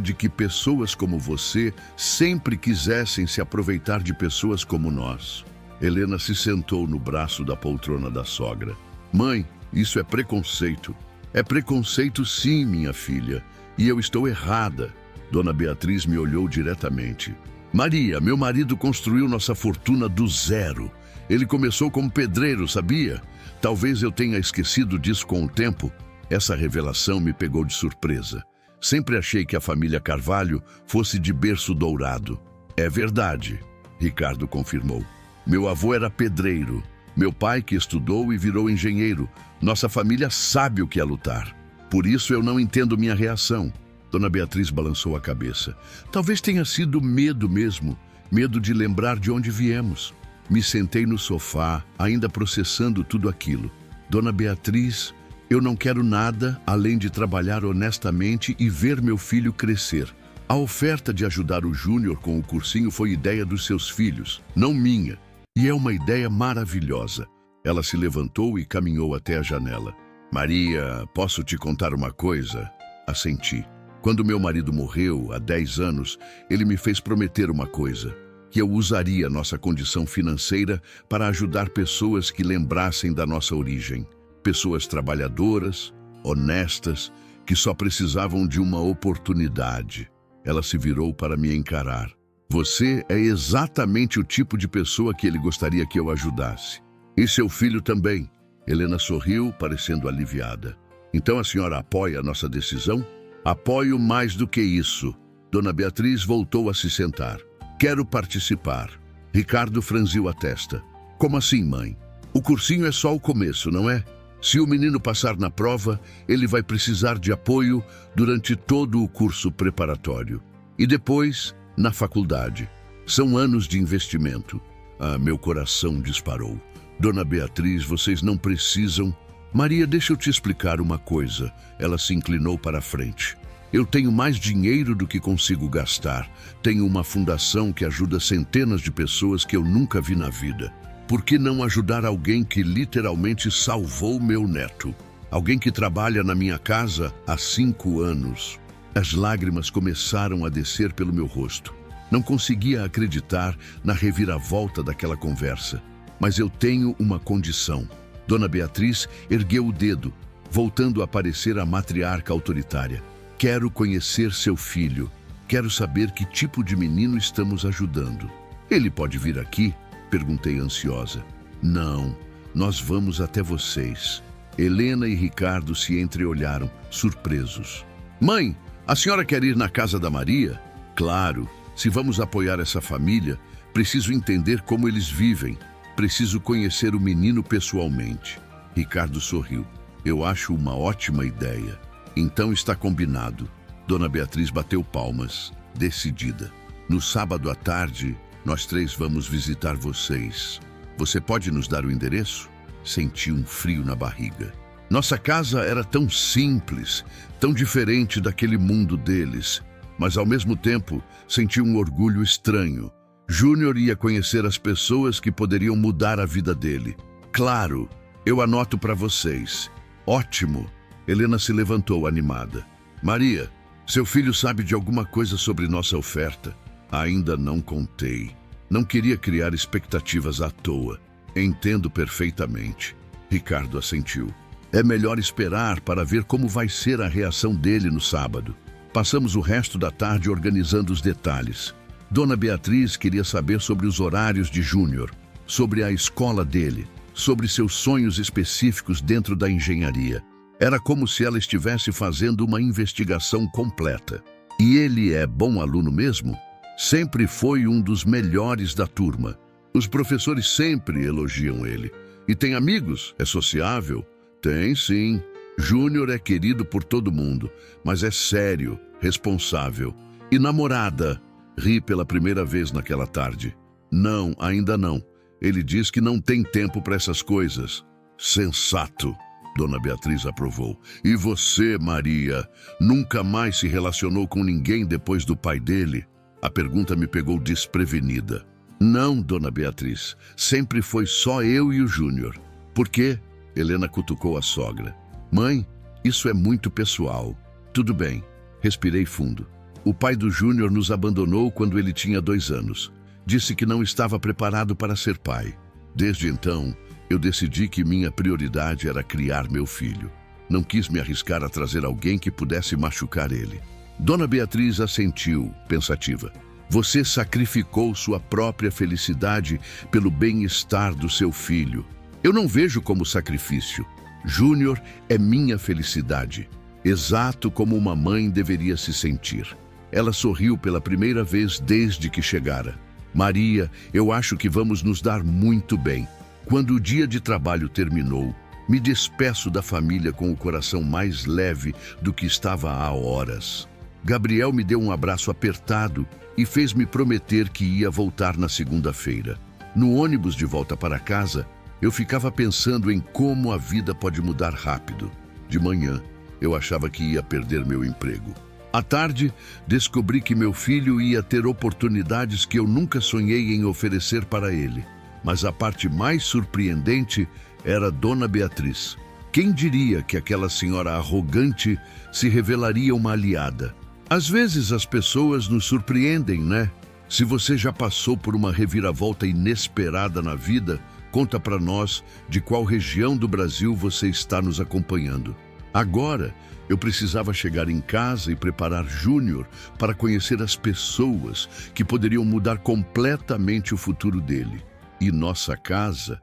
de que pessoas como você sempre quisessem se aproveitar de pessoas como nós. Helena se sentou no braço da poltrona da sogra. Mãe, isso é preconceito. É preconceito sim, minha filha. E eu estou errada. Dona Beatriz me olhou diretamente. Maria, meu marido construiu nossa fortuna do zero. Ele começou como pedreiro, sabia? Talvez eu tenha esquecido disso com o tempo. Essa revelação me pegou de surpresa. Sempre achei que a família Carvalho fosse de berço dourado. É verdade, Ricardo confirmou. Meu avô era pedreiro. Meu pai que estudou e virou engenheiro. Nossa família sabe o que é lutar. Por isso eu não entendo minha reação. Dona Beatriz balançou a cabeça. Talvez tenha sido medo mesmo. Medo de lembrar de onde viemos. Me sentei no sofá, ainda processando tudo aquilo. Dona Beatriz, eu não quero nada além de trabalhar honestamente e ver meu filho crescer. A oferta de ajudar o Júnior com o cursinho foi ideia dos seus filhos, não minha. E é uma ideia maravilhosa. Ela se levantou e caminhou até a janela. Maria, posso te contar uma coisa? Assenti. Quando meu marido morreu, há 10 anos, ele me fez prometer uma coisa. Que eu usaria nossa condição financeira para ajudar pessoas que lembrassem da nossa origem. Pessoas trabalhadoras, honestas, que só precisavam de uma oportunidade. Ela se virou para me encarar. Você é exatamente o tipo de pessoa que ele gostaria que eu ajudasse. E seu filho também. Helena sorriu, parecendo aliviada. Então a senhora apoia a nossa decisão? Apoio mais do que isso. Dona Beatriz voltou a se sentar. Quero participar. Ricardo franziu a testa. Como assim, mãe? O cursinho é só o começo, não é? Se o menino passar na prova, ele vai precisar de apoio durante todo o curso preparatório. E depois, na faculdade. São anos de investimento. Ah, meu coração disparou. Dona Beatriz, vocês não precisam... Maria, deixa eu te explicar uma coisa. Ela se inclinou para a frente. Eu tenho mais dinheiro do que consigo gastar. Tenho uma fundação que ajuda centenas de pessoas que eu nunca vi na vida. Por que não ajudar alguém que literalmente salvou meu neto? Alguém que trabalha na minha casa há 5 anos. As lágrimas começaram a descer pelo meu rosto. Não conseguia acreditar na reviravolta daquela conversa. Mas eu tenho uma condição. Dona Beatriz ergueu o dedo, voltando a parecer a matriarca autoritária. Quero conhecer seu filho. Quero saber que tipo de menino estamos ajudando. Ele pode vir aqui? Perguntei ansiosa. Não, nós vamos até vocês. Helena e Ricardo se entreolharam, surpresos. Mãe, a senhora quer ir na casa da Maria? Claro, se vamos apoiar essa família, preciso entender como eles vivem. Preciso conhecer o menino pessoalmente. Ricardo sorriu. Eu acho uma ótima ideia. Então está combinado. Dona Beatriz bateu palmas, decidida. No sábado à tarde, nós 3 vamos visitar vocês. Você pode nos dar o endereço? Senti um frio na barriga. Nossa casa era tão simples, tão diferente daquele mundo deles. Mas ao mesmo tempo, senti um orgulho estranho. Júnior ia conhecer as pessoas que poderiam mudar a vida dele. Claro, eu anoto para vocês. Ótimo! Helena se levantou animada. Maria, seu filho sabe de alguma coisa sobre nossa oferta? Ainda não contei. Não queria criar expectativas à toa. Entendo perfeitamente. Ricardo assentiu. É melhor esperar para ver como vai ser a reação dele no sábado. Passamos o resto da tarde organizando os detalhes. Dona Beatriz queria saber sobre os horários de Júnior, sobre a escola dele, sobre seus sonhos específicos dentro da engenharia. Era como se ela estivesse fazendo uma investigação completa. E ele é bom aluno mesmo? Sempre foi um dos melhores da turma. Os professores sempre elogiam ele. E tem amigos? É sociável? Tem, sim. Júnior é querido por todo mundo, mas é sério, responsável. E namorada? Ri pela primeira vez naquela tarde. Não, ainda não. Ele diz que não tem tempo para essas coisas. Sensato, Dona Beatriz aprovou. E você, Maria, nunca mais se relacionou com ninguém depois do pai dele? A pergunta me pegou desprevenida. Não, Dona Beatriz. Sempre foi só eu e o Júnior. Por quê? Helena cutucou a sogra. Mãe, isso é muito pessoal. Tudo bem. Respirei fundo. O pai do Júnior nos abandonou quando ele tinha 2 anos. Disse que não estava preparado para ser pai. Desde então, eu decidi que minha prioridade era criar meu filho. Não quis me arriscar a trazer alguém que pudesse machucar ele. Dona Beatriz assentiu, pensativa. Você sacrificou sua própria felicidade pelo bem-estar do seu filho. Eu não vejo como sacrifício. Júnior é minha felicidade, exato como uma mãe deveria se sentir. Ela sorriu pela primeira vez desde que chegara. Maria, eu acho que vamos nos dar muito bem. Quando o dia de trabalho terminou, me despeço da família com o coração mais leve do que estava há horas. Gabriel me deu um abraço apertado e fez-me prometer que ia voltar na segunda-feira. No ônibus de volta para casa, eu ficava pensando em como a vida pode mudar rápido. De manhã, eu achava que ia perder meu emprego. À tarde, descobri que meu filho ia ter oportunidades que eu nunca sonhei em oferecer para ele. Mas a parte mais surpreendente era Dona Beatriz. Quem diria que aquela senhora arrogante se revelaria uma aliada? Às vezes as pessoas nos surpreendem, né? Se você já passou por uma reviravolta inesperada na vida, conta para nós de qual região do Brasil você está nos acompanhando. Agora, eu precisava chegar em casa e preparar Júnior para conhecer as pessoas que poderiam mudar completamente o futuro dele. E nossa casa,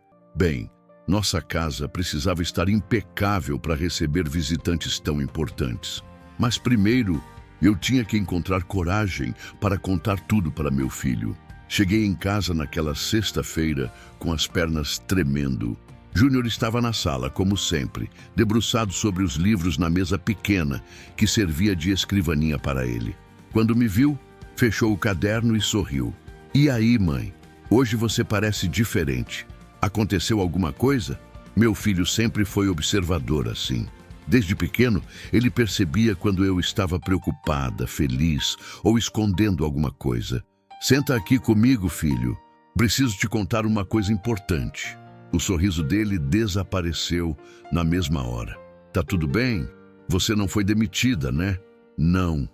nossa casa precisava estar impecável para receber visitantes tão importantes. Mas primeiro, eu tinha que encontrar coragem para contar tudo para meu filho. Cheguei em casa naquela sexta-feira com as pernas tremendo. Júnior estava na sala, como sempre, debruçado sobre os livros na mesa pequena que servia de escrivaninha para ele. Quando me viu, fechou o caderno e sorriu. E aí, mãe? Hoje você parece diferente. Aconteceu alguma coisa? Meu filho sempre foi observador assim. Desde pequeno, ele percebia quando eu estava preocupada, feliz ou escondendo alguma coisa. Senta aqui comigo, filho. Preciso te contar uma coisa importante. O sorriso dele desapareceu na mesma hora. Tá tudo bem? Você não foi demitida, né? Não.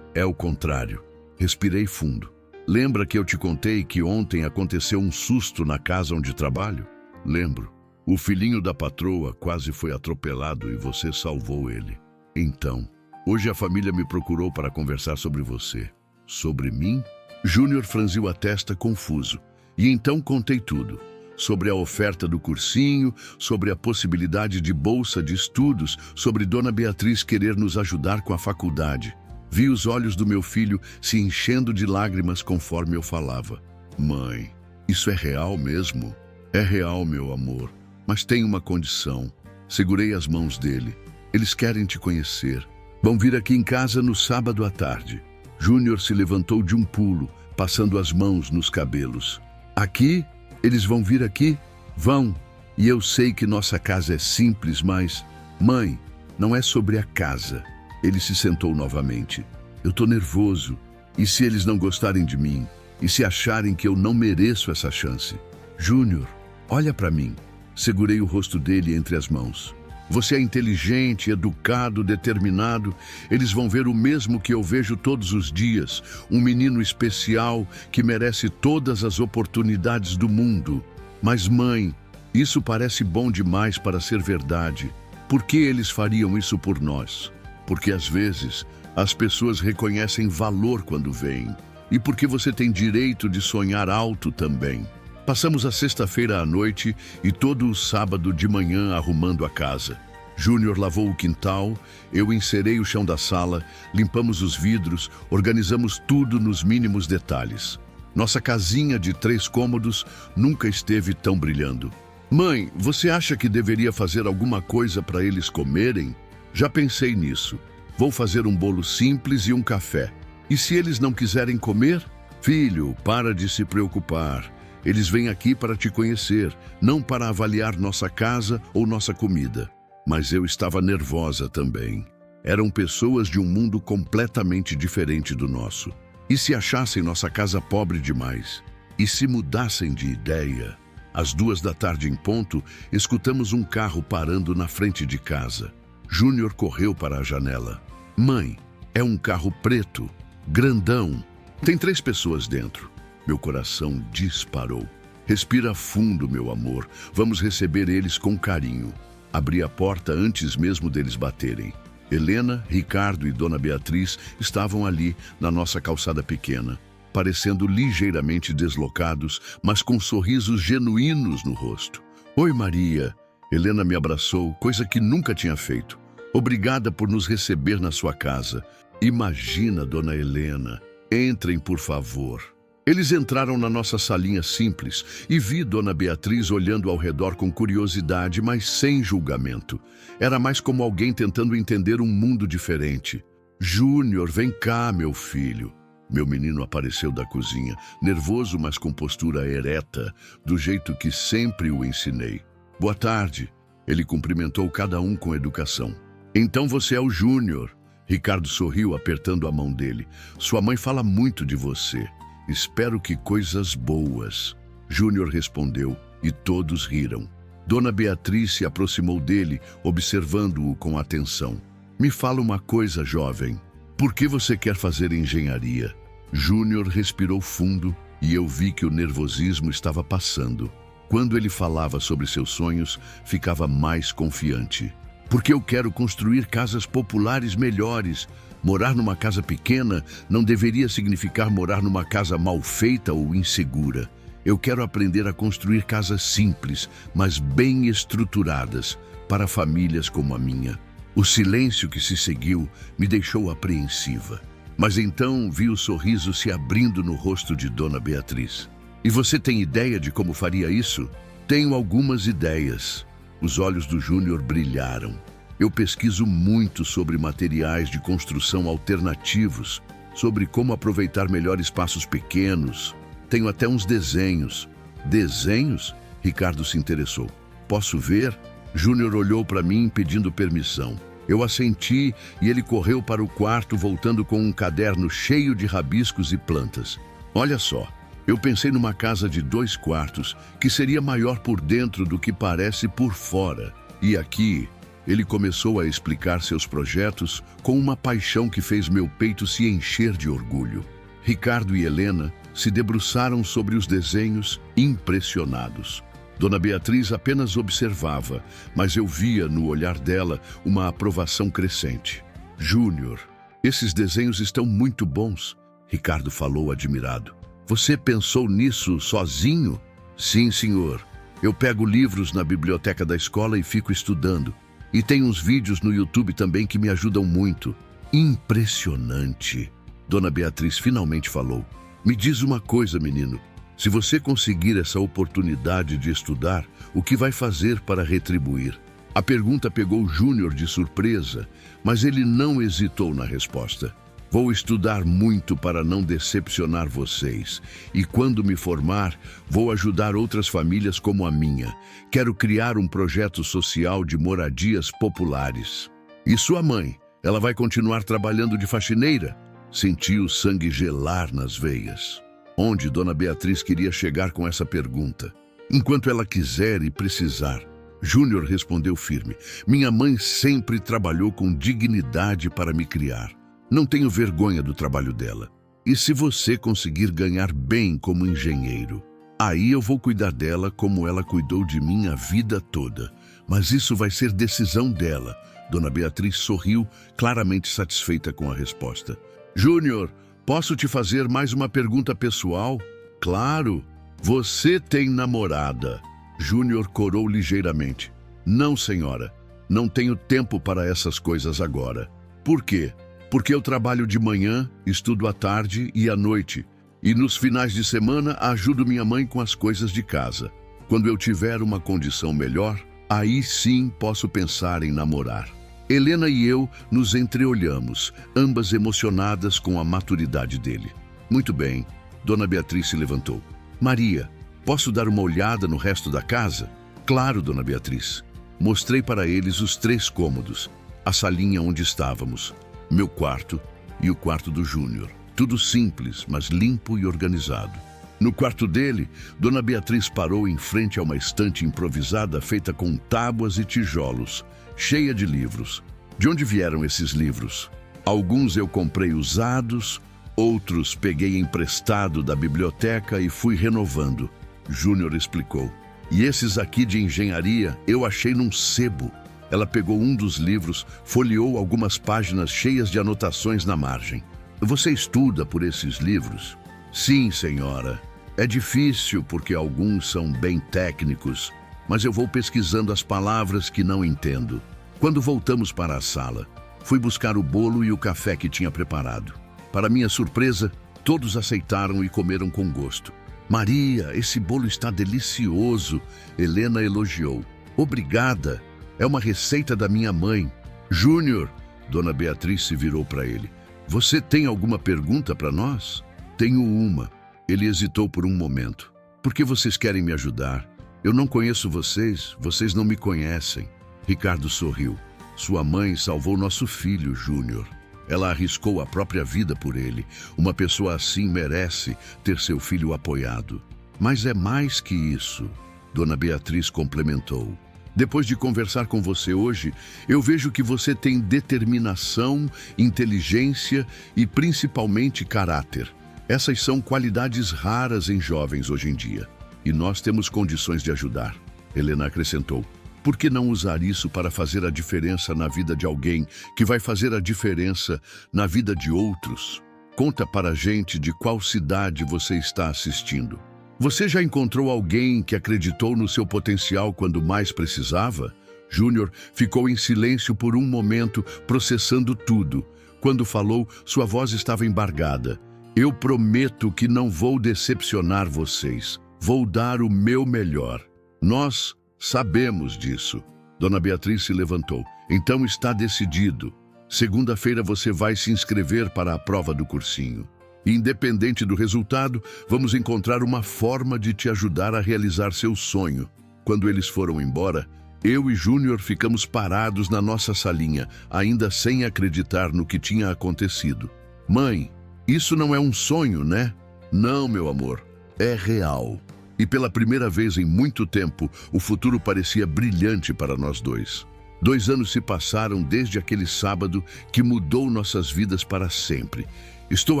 É o contrário. Respirei fundo. Lembra que eu te contei que ontem aconteceu um susto na casa onde trabalho? Lembro. O filhinho da patroa quase foi atropelado e você salvou ele. Então, hoje a família me procurou para conversar sobre você. Sobre mim? Júnior franziu a testa confuso. E então contei tudo. Sobre a oferta do cursinho, sobre a possibilidade de bolsa de estudos, sobre Dona Beatriz querer nos ajudar com a faculdade. Vi os olhos do meu filho se enchendo de lágrimas conforme eu falava. Mãe, isso é real mesmo? É real, meu amor. Mas tem uma condição. Segurei as mãos dele. Eles querem te conhecer. Vão vir aqui em casa no sábado à tarde. Júnior se levantou de um pulo, passando as mãos nos cabelos. Aqui? Eles vão vir aqui? Vão. E eu sei que nossa casa é simples, mas... Mãe, não é sobre a casa. Ele se sentou novamente. Eu tô nervoso. E se eles não gostarem de mim? E se acharem que eu não mereço essa chance? Júnior, olha para mim. Segurei o rosto dele entre as mãos. Você é inteligente, educado, determinado. Eles vão ver o mesmo que eu vejo todos os dias. Um menino especial que merece todas as oportunidades do mundo. Mas, mãe, isso parece bom demais para ser verdade. Por que eles fariam isso por nós? Porque, às vezes, as pessoas reconhecem valor quando vêm. E porque você tem direito de sonhar alto também. Passamos a sexta-feira à noite e todo o sábado de manhã arrumando a casa. Júnior lavou o quintal, eu encerei o chão da sala, limpamos os vidros, organizamos tudo nos mínimos detalhes. Nossa casinha de 3 cômodos nunca esteve tão brilhando. Mãe, você acha que deveria fazer alguma coisa para eles comerem? Já pensei nisso. Vou fazer um bolo simples e um café. E se eles não quiserem comer? Filho, para de se preocupar. Eles vêm aqui para te conhecer, não para avaliar nossa casa ou nossa comida. Mas eu estava nervosa também. Eram pessoas de um mundo completamente diferente do nosso. E se achassem nossa casa pobre demais? E se mudassem de ideia? Às 2 da tarde em ponto, escutamos um carro parando na frente de casa. Júnior correu para a janela. Mãe, é um carro preto, grandão. Tem 3 pessoas dentro. Meu coração disparou. Respira fundo, meu amor. Vamos receber eles com carinho. Abri a porta antes mesmo deles baterem. Helena, Ricardo e Dona Beatriz estavam ali na nossa calçada pequena, parecendo ligeiramente deslocados, mas com sorrisos genuínos no rosto. Oi, Maria. Helena me abraçou, coisa que nunca tinha feito. Obrigada por nos receber na sua casa. Imagina, Dona Helena. Entrem, por favor. Eles entraram na nossa salinha simples e vi Dona Beatriz olhando ao redor com curiosidade, mas sem julgamento. Era mais como alguém tentando entender um mundo diferente. Júnior, vem cá, meu filho. Meu menino apareceu da cozinha, nervoso, mas com postura ereta, do jeito que sempre o ensinei. Boa tarde. Ele cumprimentou cada um com educação. Então você é o Júnior. Ricardo sorriu, apertando a mão dele. Sua mãe fala muito de você. Espero que coisas boas. Júnior respondeu e todos riram. Dona Beatriz se aproximou dele, observando-o com atenção. Me fala uma coisa, jovem. Por que você quer fazer engenharia? Júnior respirou fundo e eu vi que o nervosismo estava passando. Quando ele falava sobre seus sonhos, ficava mais confiante. Porque eu quero construir casas populares melhores. Morar numa casa pequena não deveria significar morar numa casa mal feita ou insegura. Eu quero aprender a construir casas simples, mas bem estruturadas, para famílias como a minha. O silêncio que se seguiu me deixou apreensiva. Mas então vi o sorriso se abrindo no rosto de Dona Beatriz. E você tem ideia de como faria isso? Tenho algumas ideias. Os olhos do Júnior brilharam. Eu pesquiso muito sobre materiais de construção alternativos, sobre como aproveitar melhor espaços pequenos. Tenho até uns desenhos. Desenhos? Ricardo se interessou. Posso ver? Júnior olhou para mim pedindo permissão. Eu assenti e ele correu para o quarto, voltando com um caderno cheio de rabiscos e plantas. Olha só, eu pensei numa casa de 2 quartos, que seria maior por dentro do que parece por fora. E aqui, ele começou a explicar seus projetos com uma paixão que fez meu peito se encher de orgulho. Ricardo e Helena se debruçaram sobre os desenhos, impressionados. Dona Beatriz apenas observava, mas eu via no olhar dela uma aprovação crescente. Júnior, esses desenhos estão muito bons, Ricardo falou admirado. Você pensou nisso sozinho? Sim, senhor. Eu pego livros na biblioteca da escola e fico estudando. E tem uns vídeos no YouTube também que me ajudam muito. Impressionante. Dona Beatriz finalmente falou. Me diz uma coisa, menino. Se você conseguir essa oportunidade de estudar, o que vai fazer para retribuir? A pergunta pegou Júnior de surpresa, mas ele não hesitou na resposta. Vou estudar muito para não decepcionar vocês. E quando me formar, vou ajudar outras famílias como a minha. Quero criar um projeto social de moradias populares. E sua mãe? Ela vai continuar trabalhando de faxineira? Senti o sangue gelar nas veias. Onde Dona Beatriz queria chegar com essa pergunta? Enquanto ela quiser e precisar. Júnior respondeu firme. Minha mãe sempre trabalhou com dignidade para me criar. Não tenho vergonha do trabalho dela. E se você conseguir ganhar bem como engenheiro, aí eu vou cuidar dela como ela cuidou de mim a vida toda. Mas isso vai ser decisão dela. Dona Beatriz sorriu, claramente satisfeita com a resposta. Júnior, posso te fazer mais uma pergunta pessoal? Claro. Você tem namorada? Júnior corou ligeiramente. Não, senhora. Não tenho tempo para essas coisas agora. Por quê? Porque eu trabalho de manhã, estudo à tarde e à noite. E nos finais de semana ajudo minha mãe com as coisas de casa. Quando eu tiver uma condição melhor, aí sim posso pensar em namorar. Helena e eu nos entreolhamos, ambas emocionadas com a maturidade dele. Muito bem, Dona Beatriz se levantou. Maria, posso dar uma olhada no resto da casa? Claro, Dona Beatriz. Mostrei para eles os 3 cômodos, a salinha onde estávamos, meu quarto e o quarto do Júnior. Tudo simples, mas limpo e organizado. No quarto dele, Dona Beatriz parou em frente a uma estante improvisada feita com tábuas e tijolos, cheia de livros. De onde vieram esses livros? Alguns eu comprei usados, outros peguei emprestado da biblioteca e fui renovando. Júnior explicou. E esses aqui de engenharia eu achei num sebo. Ela pegou um dos livros, folheou algumas páginas cheias de anotações na margem. Você estuda por esses livros? Sim, senhora. É difícil porque alguns são bem técnicos, mas eu vou pesquisando as palavras que não entendo. Quando voltamos para a sala, fui buscar o bolo e o café que tinha preparado. Para minha surpresa, todos aceitaram e comeram com gosto. Maria, esse bolo está delicioso, Helena elogiou. Obrigada, é uma receita da minha mãe. Júnior, Dona Beatriz se virou para ele. Você tem alguma pergunta para nós? Tenho uma. Ele hesitou por um momento. Por que vocês querem me ajudar? Eu não conheço vocês, vocês não me conhecem. Ricardo sorriu. Sua mãe salvou nosso filho, Júnior. Ela arriscou a própria vida por ele. Uma pessoa assim merece ter seu filho apoiado. Mas é mais que isso, Dona Beatriz complementou. Depois de conversar com você hoje, eu vejo que você tem determinação, inteligência e principalmente caráter. Essas são qualidades raras em jovens hoje em dia. E nós temos condições de ajudar. Helena acrescentou. Por que não usar isso para fazer a diferença na vida de alguém que vai fazer a diferença na vida de outros? Conta para a gente de qual cidade você está assistindo. Você já encontrou alguém que acreditou no seu potencial quando mais precisava? Júnior ficou em silêncio por um momento, processando tudo. Quando falou, sua voz estava embargada. Eu prometo que não vou decepcionar vocês. Vou dar o meu melhor. Nós sabemos disso. Dona Beatriz se levantou. Então está decidido. Segunda-feira você vai se inscrever para a prova do cursinho. Independente do resultado, vamos encontrar uma forma de te ajudar a realizar seu sonho. Quando eles foram embora, eu e Júnior ficamos parados na nossa salinha, ainda sem acreditar no que tinha acontecido. Mãe, isso não é um sonho, né? Não, meu amor, é real. E pela primeira vez em muito tempo, o futuro parecia brilhante para nós dois. 2 anos se passaram desde aquele sábado que mudou nossas vidas para sempre. Estou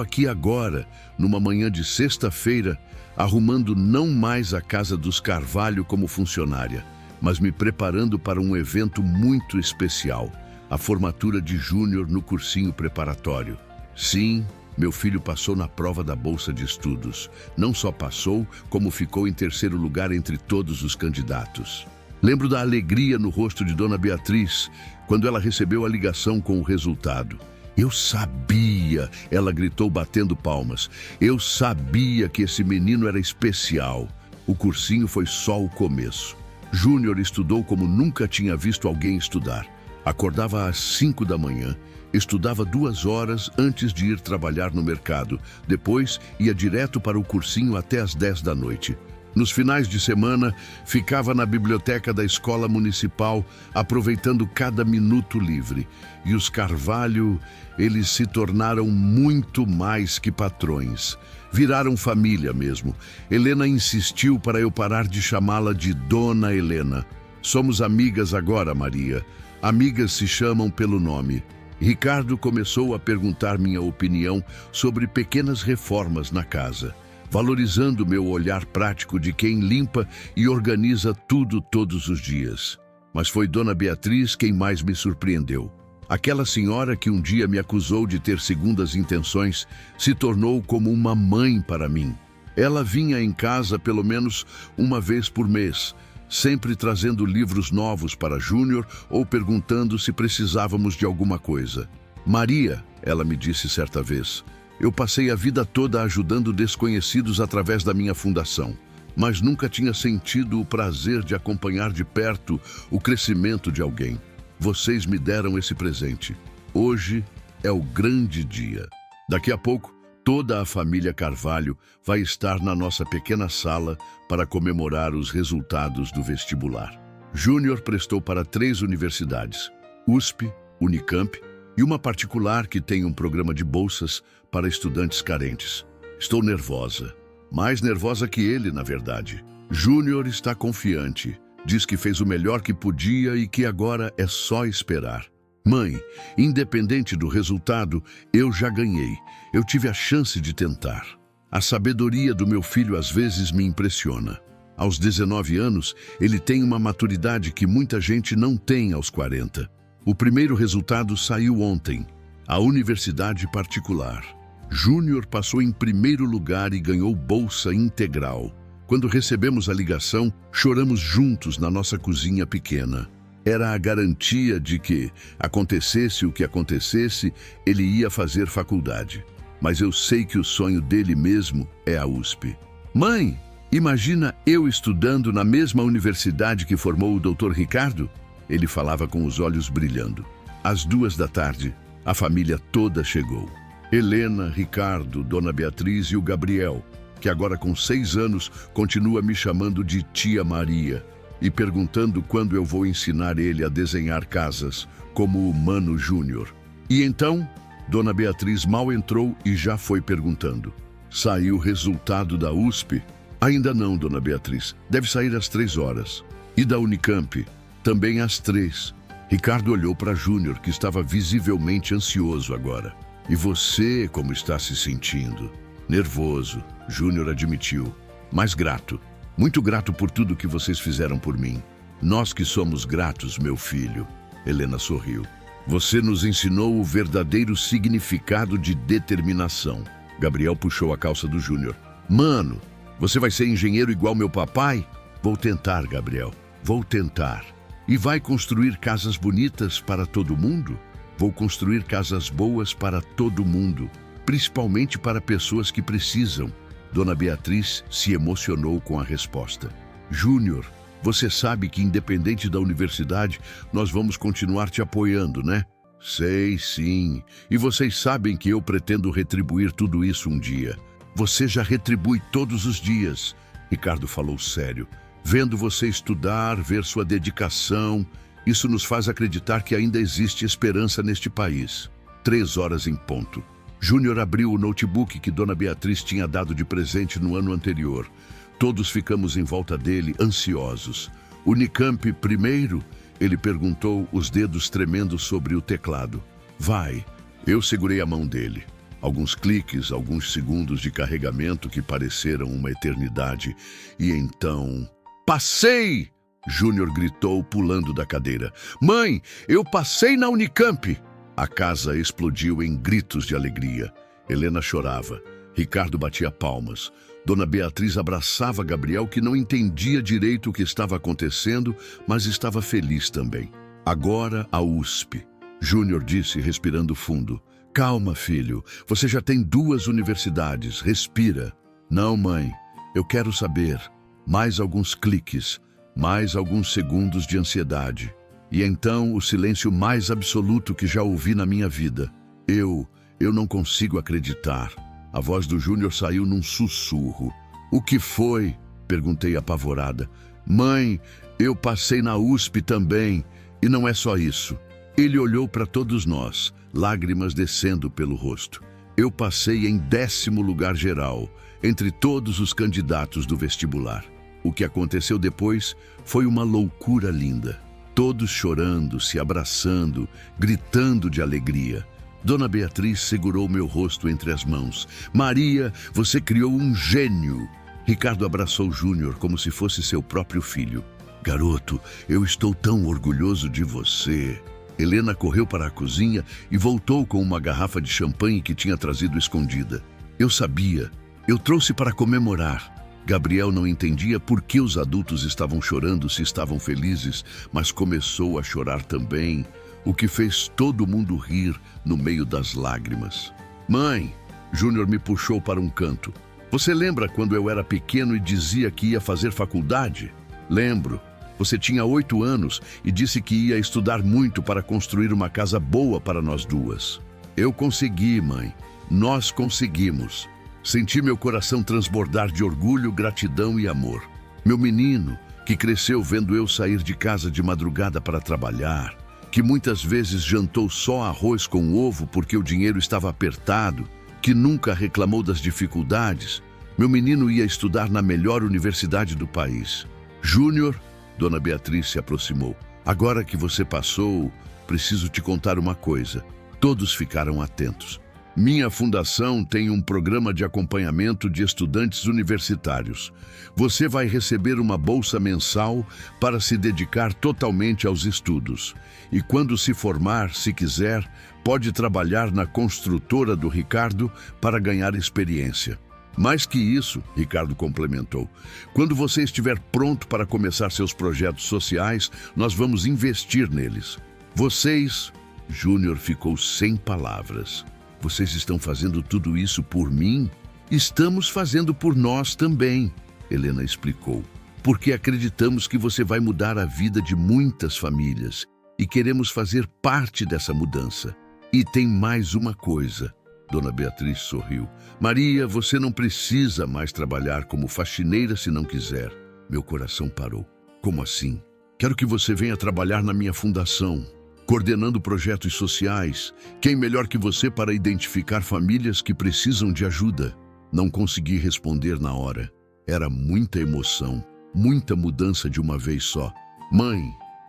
aqui agora, numa manhã de sexta-feira, arrumando não mais a casa dos Carvalho como funcionária, mas me preparando para um evento muito especial, a formatura de Júnior no cursinho preparatório. Sim, meu filho passou na prova da Bolsa de Estudos. Não só passou, como ficou em 3º lugar entre todos os candidatos. Lembro da alegria no rosto de Dona Beatriz, quando ela recebeu a ligação com o resultado. Eu sabia, ela gritou batendo palmas. Eu sabia que esse menino era especial. O cursinho foi só o começo. Júnior estudou como nunca tinha visto alguém estudar. Acordava às 5 da manhã. Estudava 2 horas antes de ir trabalhar no mercado. Depois, ia direto para o cursinho até às 10 da noite. Nos finais de semana, ficava na biblioteca da escola municipal, aproveitando cada minuto livre. E os Carvalho, eles se tornaram muito mais que patrões. Viraram família mesmo. Helena insistiu para eu parar de chamá-la de Dona Helena. Somos amigas agora, Maria. Amigas se chamam pelo nome. Ricardo começou a perguntar minha opinião sobre pequenas reformas na casa, valorizando meu olhar prático de quem limpa e organiza tudo todos os dias. Mas foi Dona Beatriz quem mais me surpreendeu. Aquela senhora que um dia me acusou de ter segundas intenções se tornou como uma mãe para mim. Ela vinha em casa pelo menos uma vez por mês, sempre trazendo livros novos para Júnior ou perguntando se precisávamos de alguma coisa. Maria, ela me disse certa vez, eu passei a vida toda ajudando desconhecidos através da minha fundação, mas nunca tinha sentido o prazer de acompanhar de perto o crescimento de alguém. Vocês me deram esse presente. Hoje é o grande dia. Daqui a pouco, toda a família Carvalho vai estar na nossa pequena sala para comemorar os resultados do vestibular. Júnior prestou para 3 universidades, USP, Unicamp e uma particular que tem um programa de bolsas para estudantes carentes. Estou nervosa, mais nervosa que ele, na verdade. Júnior está confiante, diz que fez o melhor que podia e que agora é só esperar. Mãe, independente do resultado, eu já ganhei. Eu tive a chance de tentar. A sabedoria do meu filho às vezes me impressiona. Aos 19 anos, ele tem uma maturidade que muita gente não tem aos 40. O primeiro resultado saiu ontem. A universidade particular. Júnior passou em primeiro lugar e ganhou bolsa integral. Quando recebemos a ligação, choramos juntos na nossa cozinha pequena. Era a garantia de que, acontecesse o que acontecesse, ele ia fazer faculdade. Mas eu sei que o sonho dele mesmo é a USP. Mãe, imagina eu estudando na mesma universidade que formou o Dr. Ricardo? Ele falava com os olhos brilhando. Às 14h, a família toda chegou. Helena, Ricardo, Dona Beatriz e o Gabriel, que agora com 6 anos continua me chamando de Tia Maria e perguntando quando eu vou ensinar ele a desenhar casas, como o Mano Júnior. E então, Dona Beatriz mal entrou e já foi perguntando. Saiu o resultado da USP? Ainda não, Dona Beatriz. Deve sair às 3h. E da Unicamp? Também às 3h. Ricardo olhou para Júnior, que estava visivelmente ansioso agora. E você, como está se sentindo? Nervoso, Júnior admitiu. Mas grato. Muito grato por tudo que vocês fizeram por mim. Nós que somos gratos, meu filho. Helena sorriu. Você nos ensinou o verdadeiro significado de determinação. Gabriel puxou a calça do Júnior. Mano, você vai ser engenheiro igual meu papai? Vou tentar, Gabriel. Vou tentar. E vai construir casas bonitas para todo mundo? Vou construir casas boas para todo mundo, principalmente para pessoas que precisam. Dona Beatriz se emocionou com a resposta. Júnior, você sabe que independente da universidade, nós vamos continuar te apoiando, né? Sei, sim. E vocês sabem que eu pretendo retribuir tudo isso um dia. Você já retribui todos os dias. Ricardo falou sério. Vendo você estudar, ver sua dedicação, isso nos faz acreditar que ainda existe esperança neste país. 3h em ponto. Júnior abriu o notebook que Dona Beatriz tinha dado de presente no ano anterior. Todos ficamos em volta dele, ansiosos. Unicamp primeiro? Ele perguntou, os dedos tremendo sobre o teclado. Vai. Eu segurei a mão dele. Alguns cliques, alguns segundos de carregamento que pareceram uma eternidade. E então... Passei! Júnior gritou, pulando da cadeira. Mãe, eu passei na Unicamp! A casa explodiu em gritos de alegria. Helena chorava. Ricardo batia palmas. Dona Beatriz abraçava Gabriel, que não entendia direito o que estava acontecendo, mas estava feliz também. Agora a USP. Júnior disse, respirando fundo. Calma, filho. Você já tem 2 universidades. Respira. Não, mãe. Eu quero saber. Mais alguns cliques. Mais alguns segundos de ansiedade. E então o silêncio mais absoluto que já ouvi na minha vida. Eu não consigo acreditar. A voz do Júnior saiu num sussurro. O que foi? Perguntei apavorada. Mãe, eu passei na USP também. E não é só isso. Ele olhou para todos nós, lágrimas descendo pelo rosto. Eu passei em 10º lugar geral, entre todos os candidatos do vestibular. O que aconteceu depois foi uma loucura linda. Todos chorando, se abraçando, gritando de alegria. Dona Beatriz segurou meu rosto entre as mãos. Maria, você criou um gênio. Ricardo abraçou Júnior como se fosse seu próprio filho. Garoto, eu estou tão orgulhoso de você. Helena correu para a cozinha e voltou com uma garrafa de champanhe que tinha trazido escondida. Eu sabia. Eu trouxe para comemorar. Gabriel não entendia por que os adultos estavam chorando se estavam felizes, mas começou a chorar também, o que fez todo mundo rir no meio das lágrimas. Mãe, Júnior me puxou para um canto. Você lembra quando eu era pequeno e dizia que ia fazer faculdade? Lembro. Você tinha 8 anos e disse que ia estudar muito para construir uma casa boa para nós duas. Eu consegui, mãe. Nós conseguimos. Senti meu coração transbordar de orgulho, gratidão e amor. Meu menino, que cresceu vendo eu sair de casa de madrugada para trabalhar, que muitas vezes jantou só arroz com ovo porque o dinheiro estava apertado, que nunca reclamou das dificuldades. Meu menino ia estudar na melhor universidade do país. Júnior, Dona Beatriz se aproximou. Agora que você passou, preciso te contar uma coisa. Todos ficaram atentos. Minha fundação tem um programa de acompanhamento de estudantes universitários. Você vai receber uma bolsa mensal para se dedicar totalmente aos estudos. E quando se formar, se quiser, pode trabalhar na construtora do Ricardo para ganhar experiência. Mais que isso, Ricardo complementou, quando você estiver pronto para começar seus projetos sociais, nós vamos investir neles. Vocês... Júnior ficou sem palavras. Vocês estão fazendo tudo isso por mim? Estamos fazendo por nós também, Helena explicou, porque acreditamos que você vai mudar a vida de muitas famílias e queremos fazer parte dessa mudança. E tem mais uma coisa. Dona Beatriz sorriu. Maria, você não precisa mais trabalhar como faxineira se não quiser. Meu coração parou. Como assim? Quero que você venha trabalhar na minha fundação, coordenando projetos sociais. Quem melhor que você para identificar famílias que precisam de ajuda? Não consegui responder na hora. Era muita emoção, muita mudança de uma vez só. Mãe,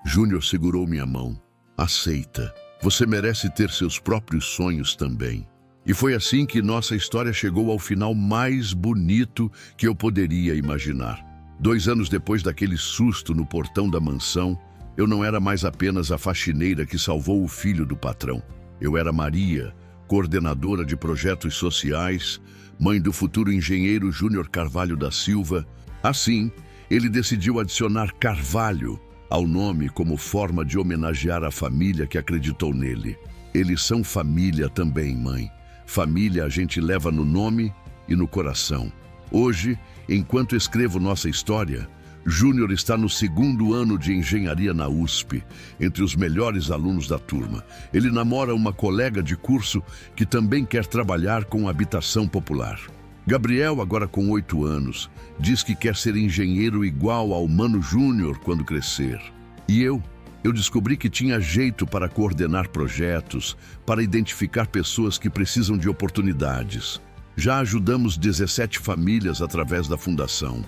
Júnior segurou minha mão. Aceita. Você merece ter seus próprios sonhos também. E foi assim que nossa história chegou ao final mais bonito que eu poderia imaginar. 2 anos depois daquele susto no portão da mansão, eu não era mais apenas a faxineira que salvou o filho do patrão. Eu era Maria, coordenadora de projetos sociais, mãe do futuro engenheiro Júnior Carvalho da Silva. Assim, ele decidiu adicionar Carvalho ao nome como forma de homenagear a família que acreditou nele. Eles são família também, mãe. Família a gente leva no nome e no coração. Hoje, enquanto escrevo nossa história, Júnior está no 2º ano de engenharia na USP, entre os melhores alunos da turma. Ele namora uma colega de curso que também quer trabalhar com habitação popular. Gabriel, agora com 8 anos, diz que quer ser engenheiro igual ao Mano Júnior quando crescer. E eu descobri que tinha jeito para coordenar projetos, para identificar pessoas que precisam de oportunidades. Já ajudamos 17 famílias através da fundação.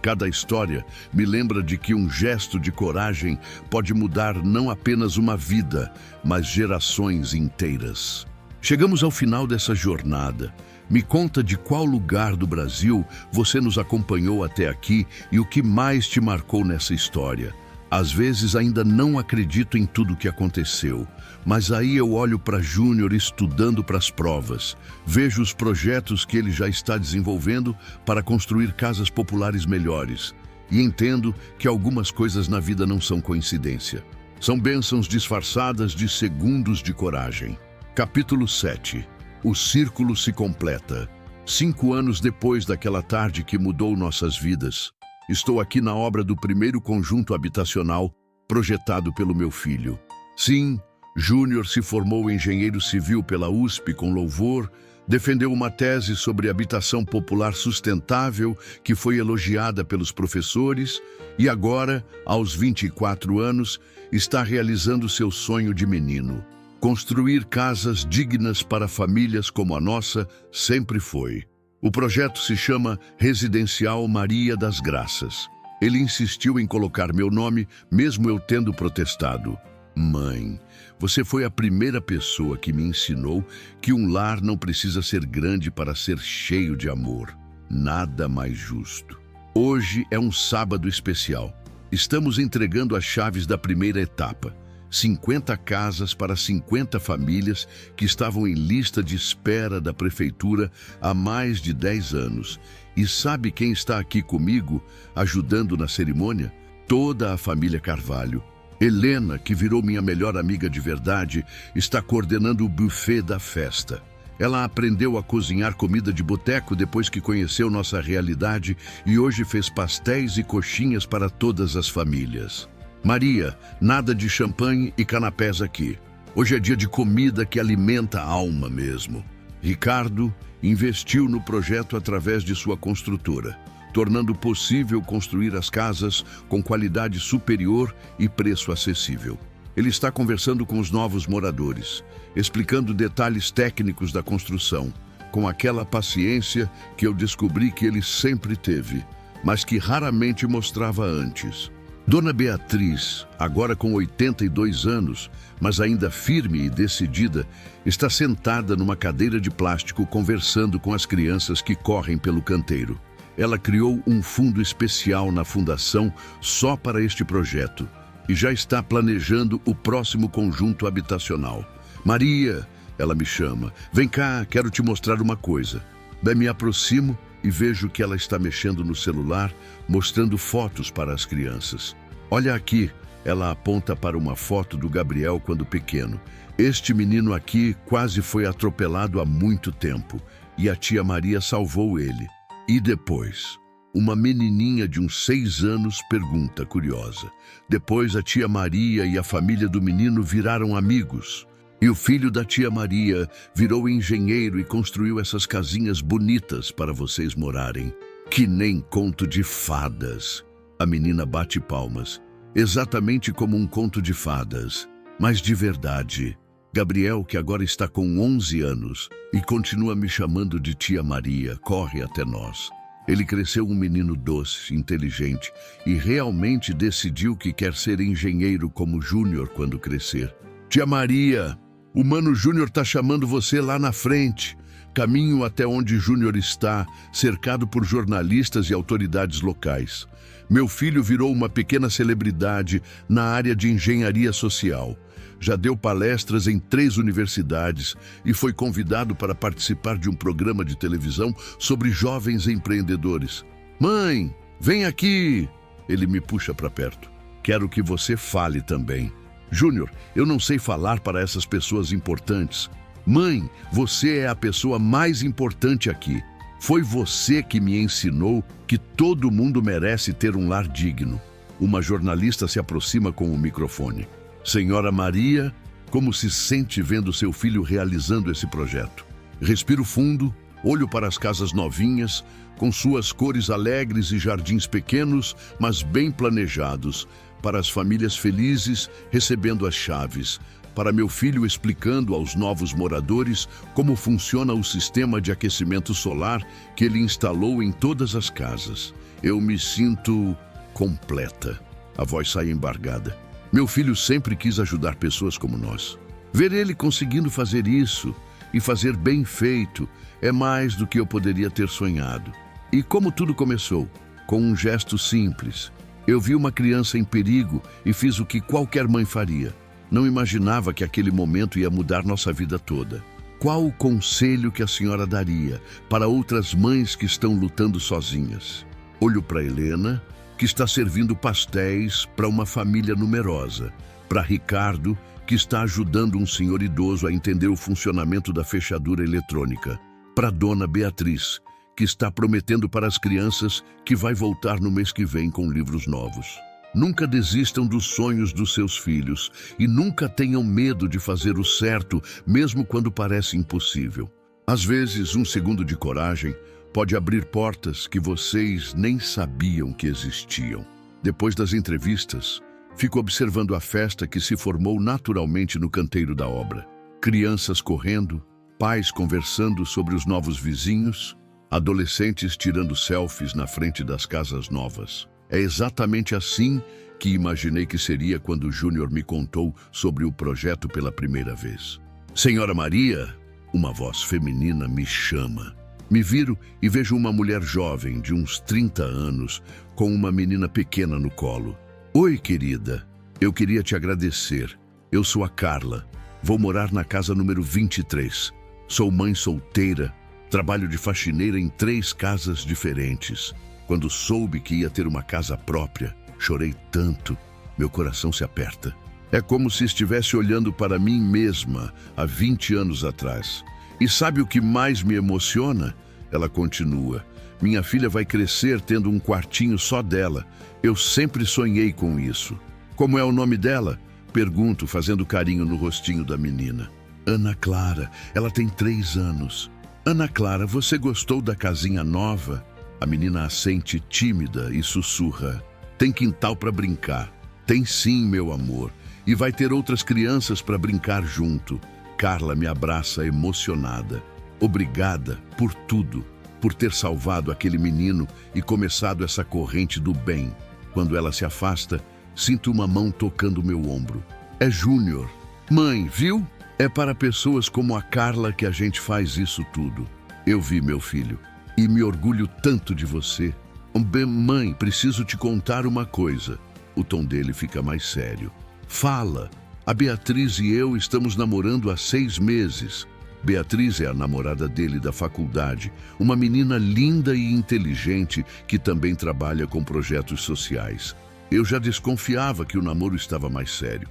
Cada história me lembra de que um gesto de coragem pode mudar não apenas uma vida, mas gerações inteiras. Chegamos ao final dessa jornada. Me conta de qual lugar do Brasil você nos acompanhou até aqui e o que mais te marcou nessa história. Às vezes ainda não acredito em tudo o que aconteceu, mas aí eu olho para Júnior estudando para as provas, vejo os projetos que ele já está desenvolvendo para construir casas populares melhores e entendo que algumas coisas na vida não são coincidência. São bênçãos disfarçadas de segundos de coragem. Capítulo 7. O círculo se completa. 5 anos depois daquela tarde que mudou nossas vidas, estou aqui na obra do primeiro conjunto habitacional projetado pelo meu filho. Sim, Júnior se formou engenheiro civil pela USP com louvor, defendeu uma tese sobre habitação popular sustentável que foi elogiada pelos professores e agora, aos 24 anos, está realizando seu sonho de menino. Construir casas dignas para famílias como a nossa sempre foi. O projeto se chama Residencial Maria das Graças. Ele insistiu em colocar meu nome, mesmo eu tendo protestado. Mãe, você foi a primeira pessoa que me ensinou que um lar não precisa ser grande para ser cheio de amor. Nada mais justo. Hoje é um sábado especial. Estamos entregando as chaves da primeira etapa. 50 casas para 50 famílias que estavam em lista de espera da prefeitura há mais de 10 anos. E sabe quem está aqui comigo, ajudando na cerimônia? Toda a família Carvalho. Helena, que virou minha melhor amiga de verdade, está coordenando o buffet da festa. Ela aprendeu a cozinhar comida de boteco depois que conheceu nossa realidade e hoje fez pastéis e coxinhas para todas as famílias. Maria, nada de champanhe e canapés aqui. Hoje é dia de comida que alimenta a alma mesmo. Ricardo investiu no projeto através de sua construtora, tornando possível construir as casas com qualidade superior e preço acessível. Ele está conversando com os novos moradores, explicando detalhes técnicos da construção, com aquela paciência que eu descobri que ele sempre teve, mas que raramente mostrava antes. Dona Beatriz, agora com 82 anos, mas ainda firme e decidida, está sentada numa cadeira de plástico conversando com as crianças que correm pelo canteiro. Ela criou um fundo especial na fundação só para este projeto e já está planejando o próximo conjunto habitacional. Maria, ela me chama. Vem cá, quero te mostrar uma coisa. Daí me aproximo e vejo que ela está mexendo no celular, mostrando fotos para as crianças. Olha aqui, ela aponta para uma foto do Gabriel quando pequeno. Este menino aqui quase foi atropelado há muito tempo e a tia Maria salvou ele. E depois, uma menininha de uns 6 anos pergunta, curiosa. Depois a tia Maria e a família do menino viraram amigos. E o filho da tia Maria virou engenheiro e construiu essas casinhas bonitas para vocês morarem. Que nem conto de fadas. A menina bate palmas. Exatamente como um conto de fadas, mas de verdade. Gabriel, que agora está com 11 anos e continua me chamando de tia Maria, corre até nós. Ele cresceu um menino doce, inteligente e realmente decidiu que quer ser engenheiro como Júnior quando crescer. Tia Maria, o Mano Júnior está chamando você lá na frente. Caminho até onde Júnior está, cercado por jornalistas e autoridades locais. Meu filho virou uma pequena celebridade na área de engenharia social. Já deu palestras em 3 universidades e foi convidado para participar de um programa de televisão sobre jovens empreendedores. Mãe, vem aqui! Ele me puxa para perto. Quero que você fale também. Júnior, eu não sei falar para essas pessoas importantes. Mãe, você é a pessoa mais importante aqui. Foi você que me ensinou que todo mundo merece ter um lar digno. Uma jornalista se aproxima com o microfone. Senhora Maria, como se sente vendo seu filho realizando esse projeto? Respiro fundo, olho para as casas novinhas, com suas cores alegres e jardins pequenos, mas bem planejados, para as famílias felizes recebendo as chaves, para meu filho explicando aos novos moradores como funciona o sistema de aquecimento solar que ele instalou em todas as casas. Eu me sinto completa. A voz sai embargada. Meu filho sempre quis ajudar pessoas como nós. Ver ele conseguindo fazer isso e fazer bem feito é mais do que eu poderia ter sonhado. E como tudo começou? Com um gesto simples. Eu vi uma criança em perigo e fiz o que qualquer mãe faria. Não imaginava que aquele momento ia mudar nossa vida toda. Qual o conselho que a senhora daria para outras mães que estão lutando sozinhas? Olho para Helena, que está servindo pastéis para uma família numerosa. Para Ricardo, que está ajudando um senhor idoso a entender o funcionamento da fechadura eletrônica. Para Dona Beatriz, que está prometendo para as crianças que vai voltar no mês que vem com livros novos. Nunca desistam dos sonhos dos seus filhos e nunca tenham medo de fazer o certo, mesmo quando parece impossível. Às vezes, um segundo de coragem pode abrir portas que vocês nem sabiam que existiam. Depois das entrevistas, fico observando a festa que se formou naturalmente no canteiro da obra. Crianças correndo, pais conversando sobre os novos vizinhos, adolescentes tirando selfies na frente das casas novas. É exatamente assim que imaginei que seria quando Júnior me contou sobre o projeto pela primeira vez. Senhora Maria, uma voz feminina me chama. Me viro e vejo uma mulher jovem, de uns 30 anos, com uma menina pequena no colo. Oi, querida. Eu queria te agradecer. Eu sou a Carla. Vou morar na casa número 23. Sou mãe solteira. Trabalho de faxineira em 3 casas diferentes. Quando soube que ia ter uma casa própria, chorei tanto. Meu coração se aperta. É como se estivesse olhando para mim mesma há 20 anos atrás. E sabe o que mais me emociona? Ela continua. Minha filha vai crescer tendo um quartinho só dela. Eu sempre sonhei com isso. Como é o nome dela? Pergunto, fazendo carinho no rostinho da menina. Ana Clara. Ela tem 3 anos. Ana Clara, você gostou da casinha nova? A menina assente tímida e sussurra. Tem quintal para brincar. Tem sim, meu amor. E vai ter outras crianças para brincar junto. Carla me abraça emocionada. Obrigada por tudo, por ter salvado aquele menino e começado essa corrente do bem. Quando ela se afasta, Sinto uma mão tocando meu ombro. É Júnior. Mãe, viu? É para pessoas como a Carla que a gente faz isso tudo. Eu vi, meu filho, e me orgulho tanto de você. Bem, mãe, preciso te contar uma coisa. O tom dele fica mais sério. Fala. A Beatriz e eu estamos namorando há 6 meses. Beatriz é a namorada dele da faculdade, uma menina linda e inteligente que também trabalha com projetos sociais. Eu já desconfiava que o namoro estava mais sério.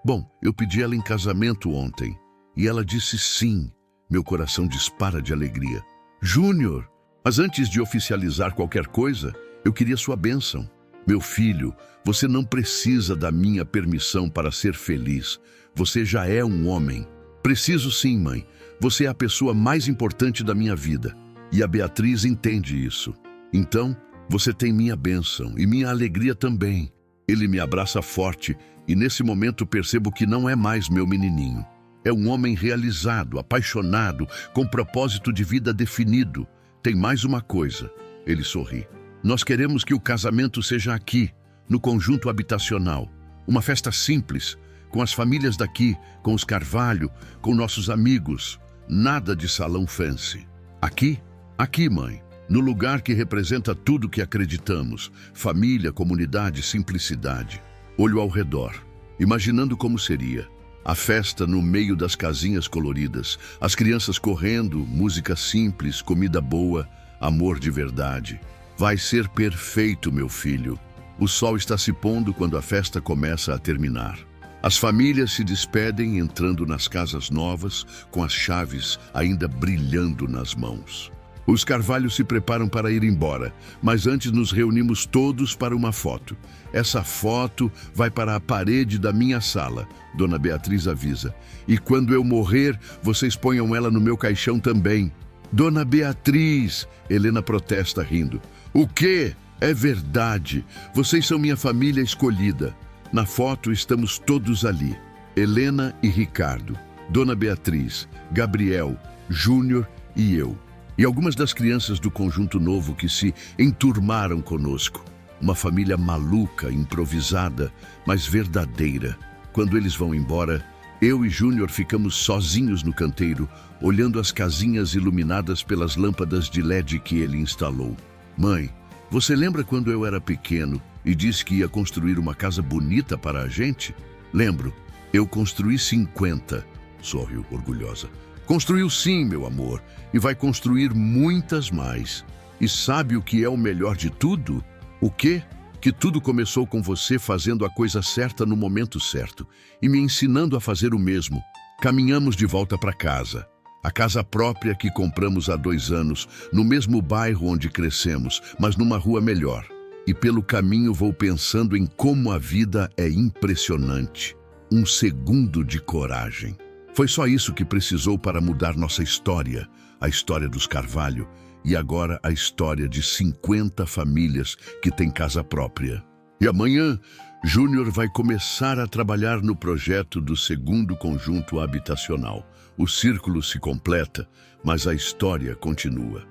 Bom, eu pedi ela em casamento ontem e ela disse sim. Meu coração dispara de alegria. Júnior, mas antes de oficializar qualquer coisa, eu queria sua bênção. Meu filho, você não precisa da minha permissão para ser feliz. Você já é um homem. Preciso sim, mãe. Você é a pessoa mais importante da minha vida. E a Beatriz entende isso. Então, você tem minha bênção e minha alegria também. Ele me abraça forte e nesse momento percebo que não é mais meu menininho. É um homem realizado, apaixonado, com propósito de vida definido. Tem mais uma coisa. Ele sorri. Nós queremos que o casamento seja aqui, no conjunto habitacional. Uma festa simples, com as famílias daqui, com os Carvalho, com nossos amigos. Nada de salão fancy. Aqui? Aqui, mãe. No lugar que representa tudo que acreditamos. Família, comunidade, simplicidade. Olho ao redor, imaginando como seria. A festa no meio das casinhas coloridas. As crianças correndo, música simples, comida boa, amor de verdade. Vai ser perfeito, meu filho. O sol está se pondo quando a festa começa a terminar. As famílias se despedem entrando nas casas novas, com as chaves ainda brilhando nas mãos. Os Carvalho se preparam para ir embora, mas antes nos reunimos todos para uma foto. Essa foto vai para a parede da minha sala, Dona Beatriz avisa. E quando eu morrer, vocês ponham ela no meu caixão também. Dona Beatriz, Helena protesta rindo. O quê? É verdade. Vocês são minha família escolhida. Na foto estamos todos ali. Helena e Ricardo, Dona Beatriz, Gabriel, Júnior e eu. E algumas das crianças do conjunto novo que se enturmaram conosco. Uma família maluca, improvisada, mas verdadeira. Quando eles vão embora, eu e Júnior ficamos sozinhos no canteiro, olhando as casinhas iluminadas pelas lâmpadas de LED que ele instalou. Mãe, você lembra quando eu era pequeno e disse que ia construir uma casa bonita para a gente? Lembro. Eu construí 50, sorriu orgulhosa. Construiu sim, meu amor, e vai construir muitas mais. E sabe o que é o melhor de tudo? O quê? Que tudo começou com você fazendo a coisa certa no momento certo e me ensinando a fazer o mesmo. Caminhamos de volta para casa. A casa própria que compramos há 2 anos, no mesmo bairro onde crescemos, mas numa rua melhor. E pelo caminho vou pensando em como a vida é impressionante. Um segundo de coragem. Foi só isso que precisou para mudar nossa história, a história dos Carvalho, e agora a história de 50 famílias que têm casa própria. E amanhã, Júnior vai começar a trabalhar no projeto do 2º conjunto habitacional. O círculo se completa, mas a história continua.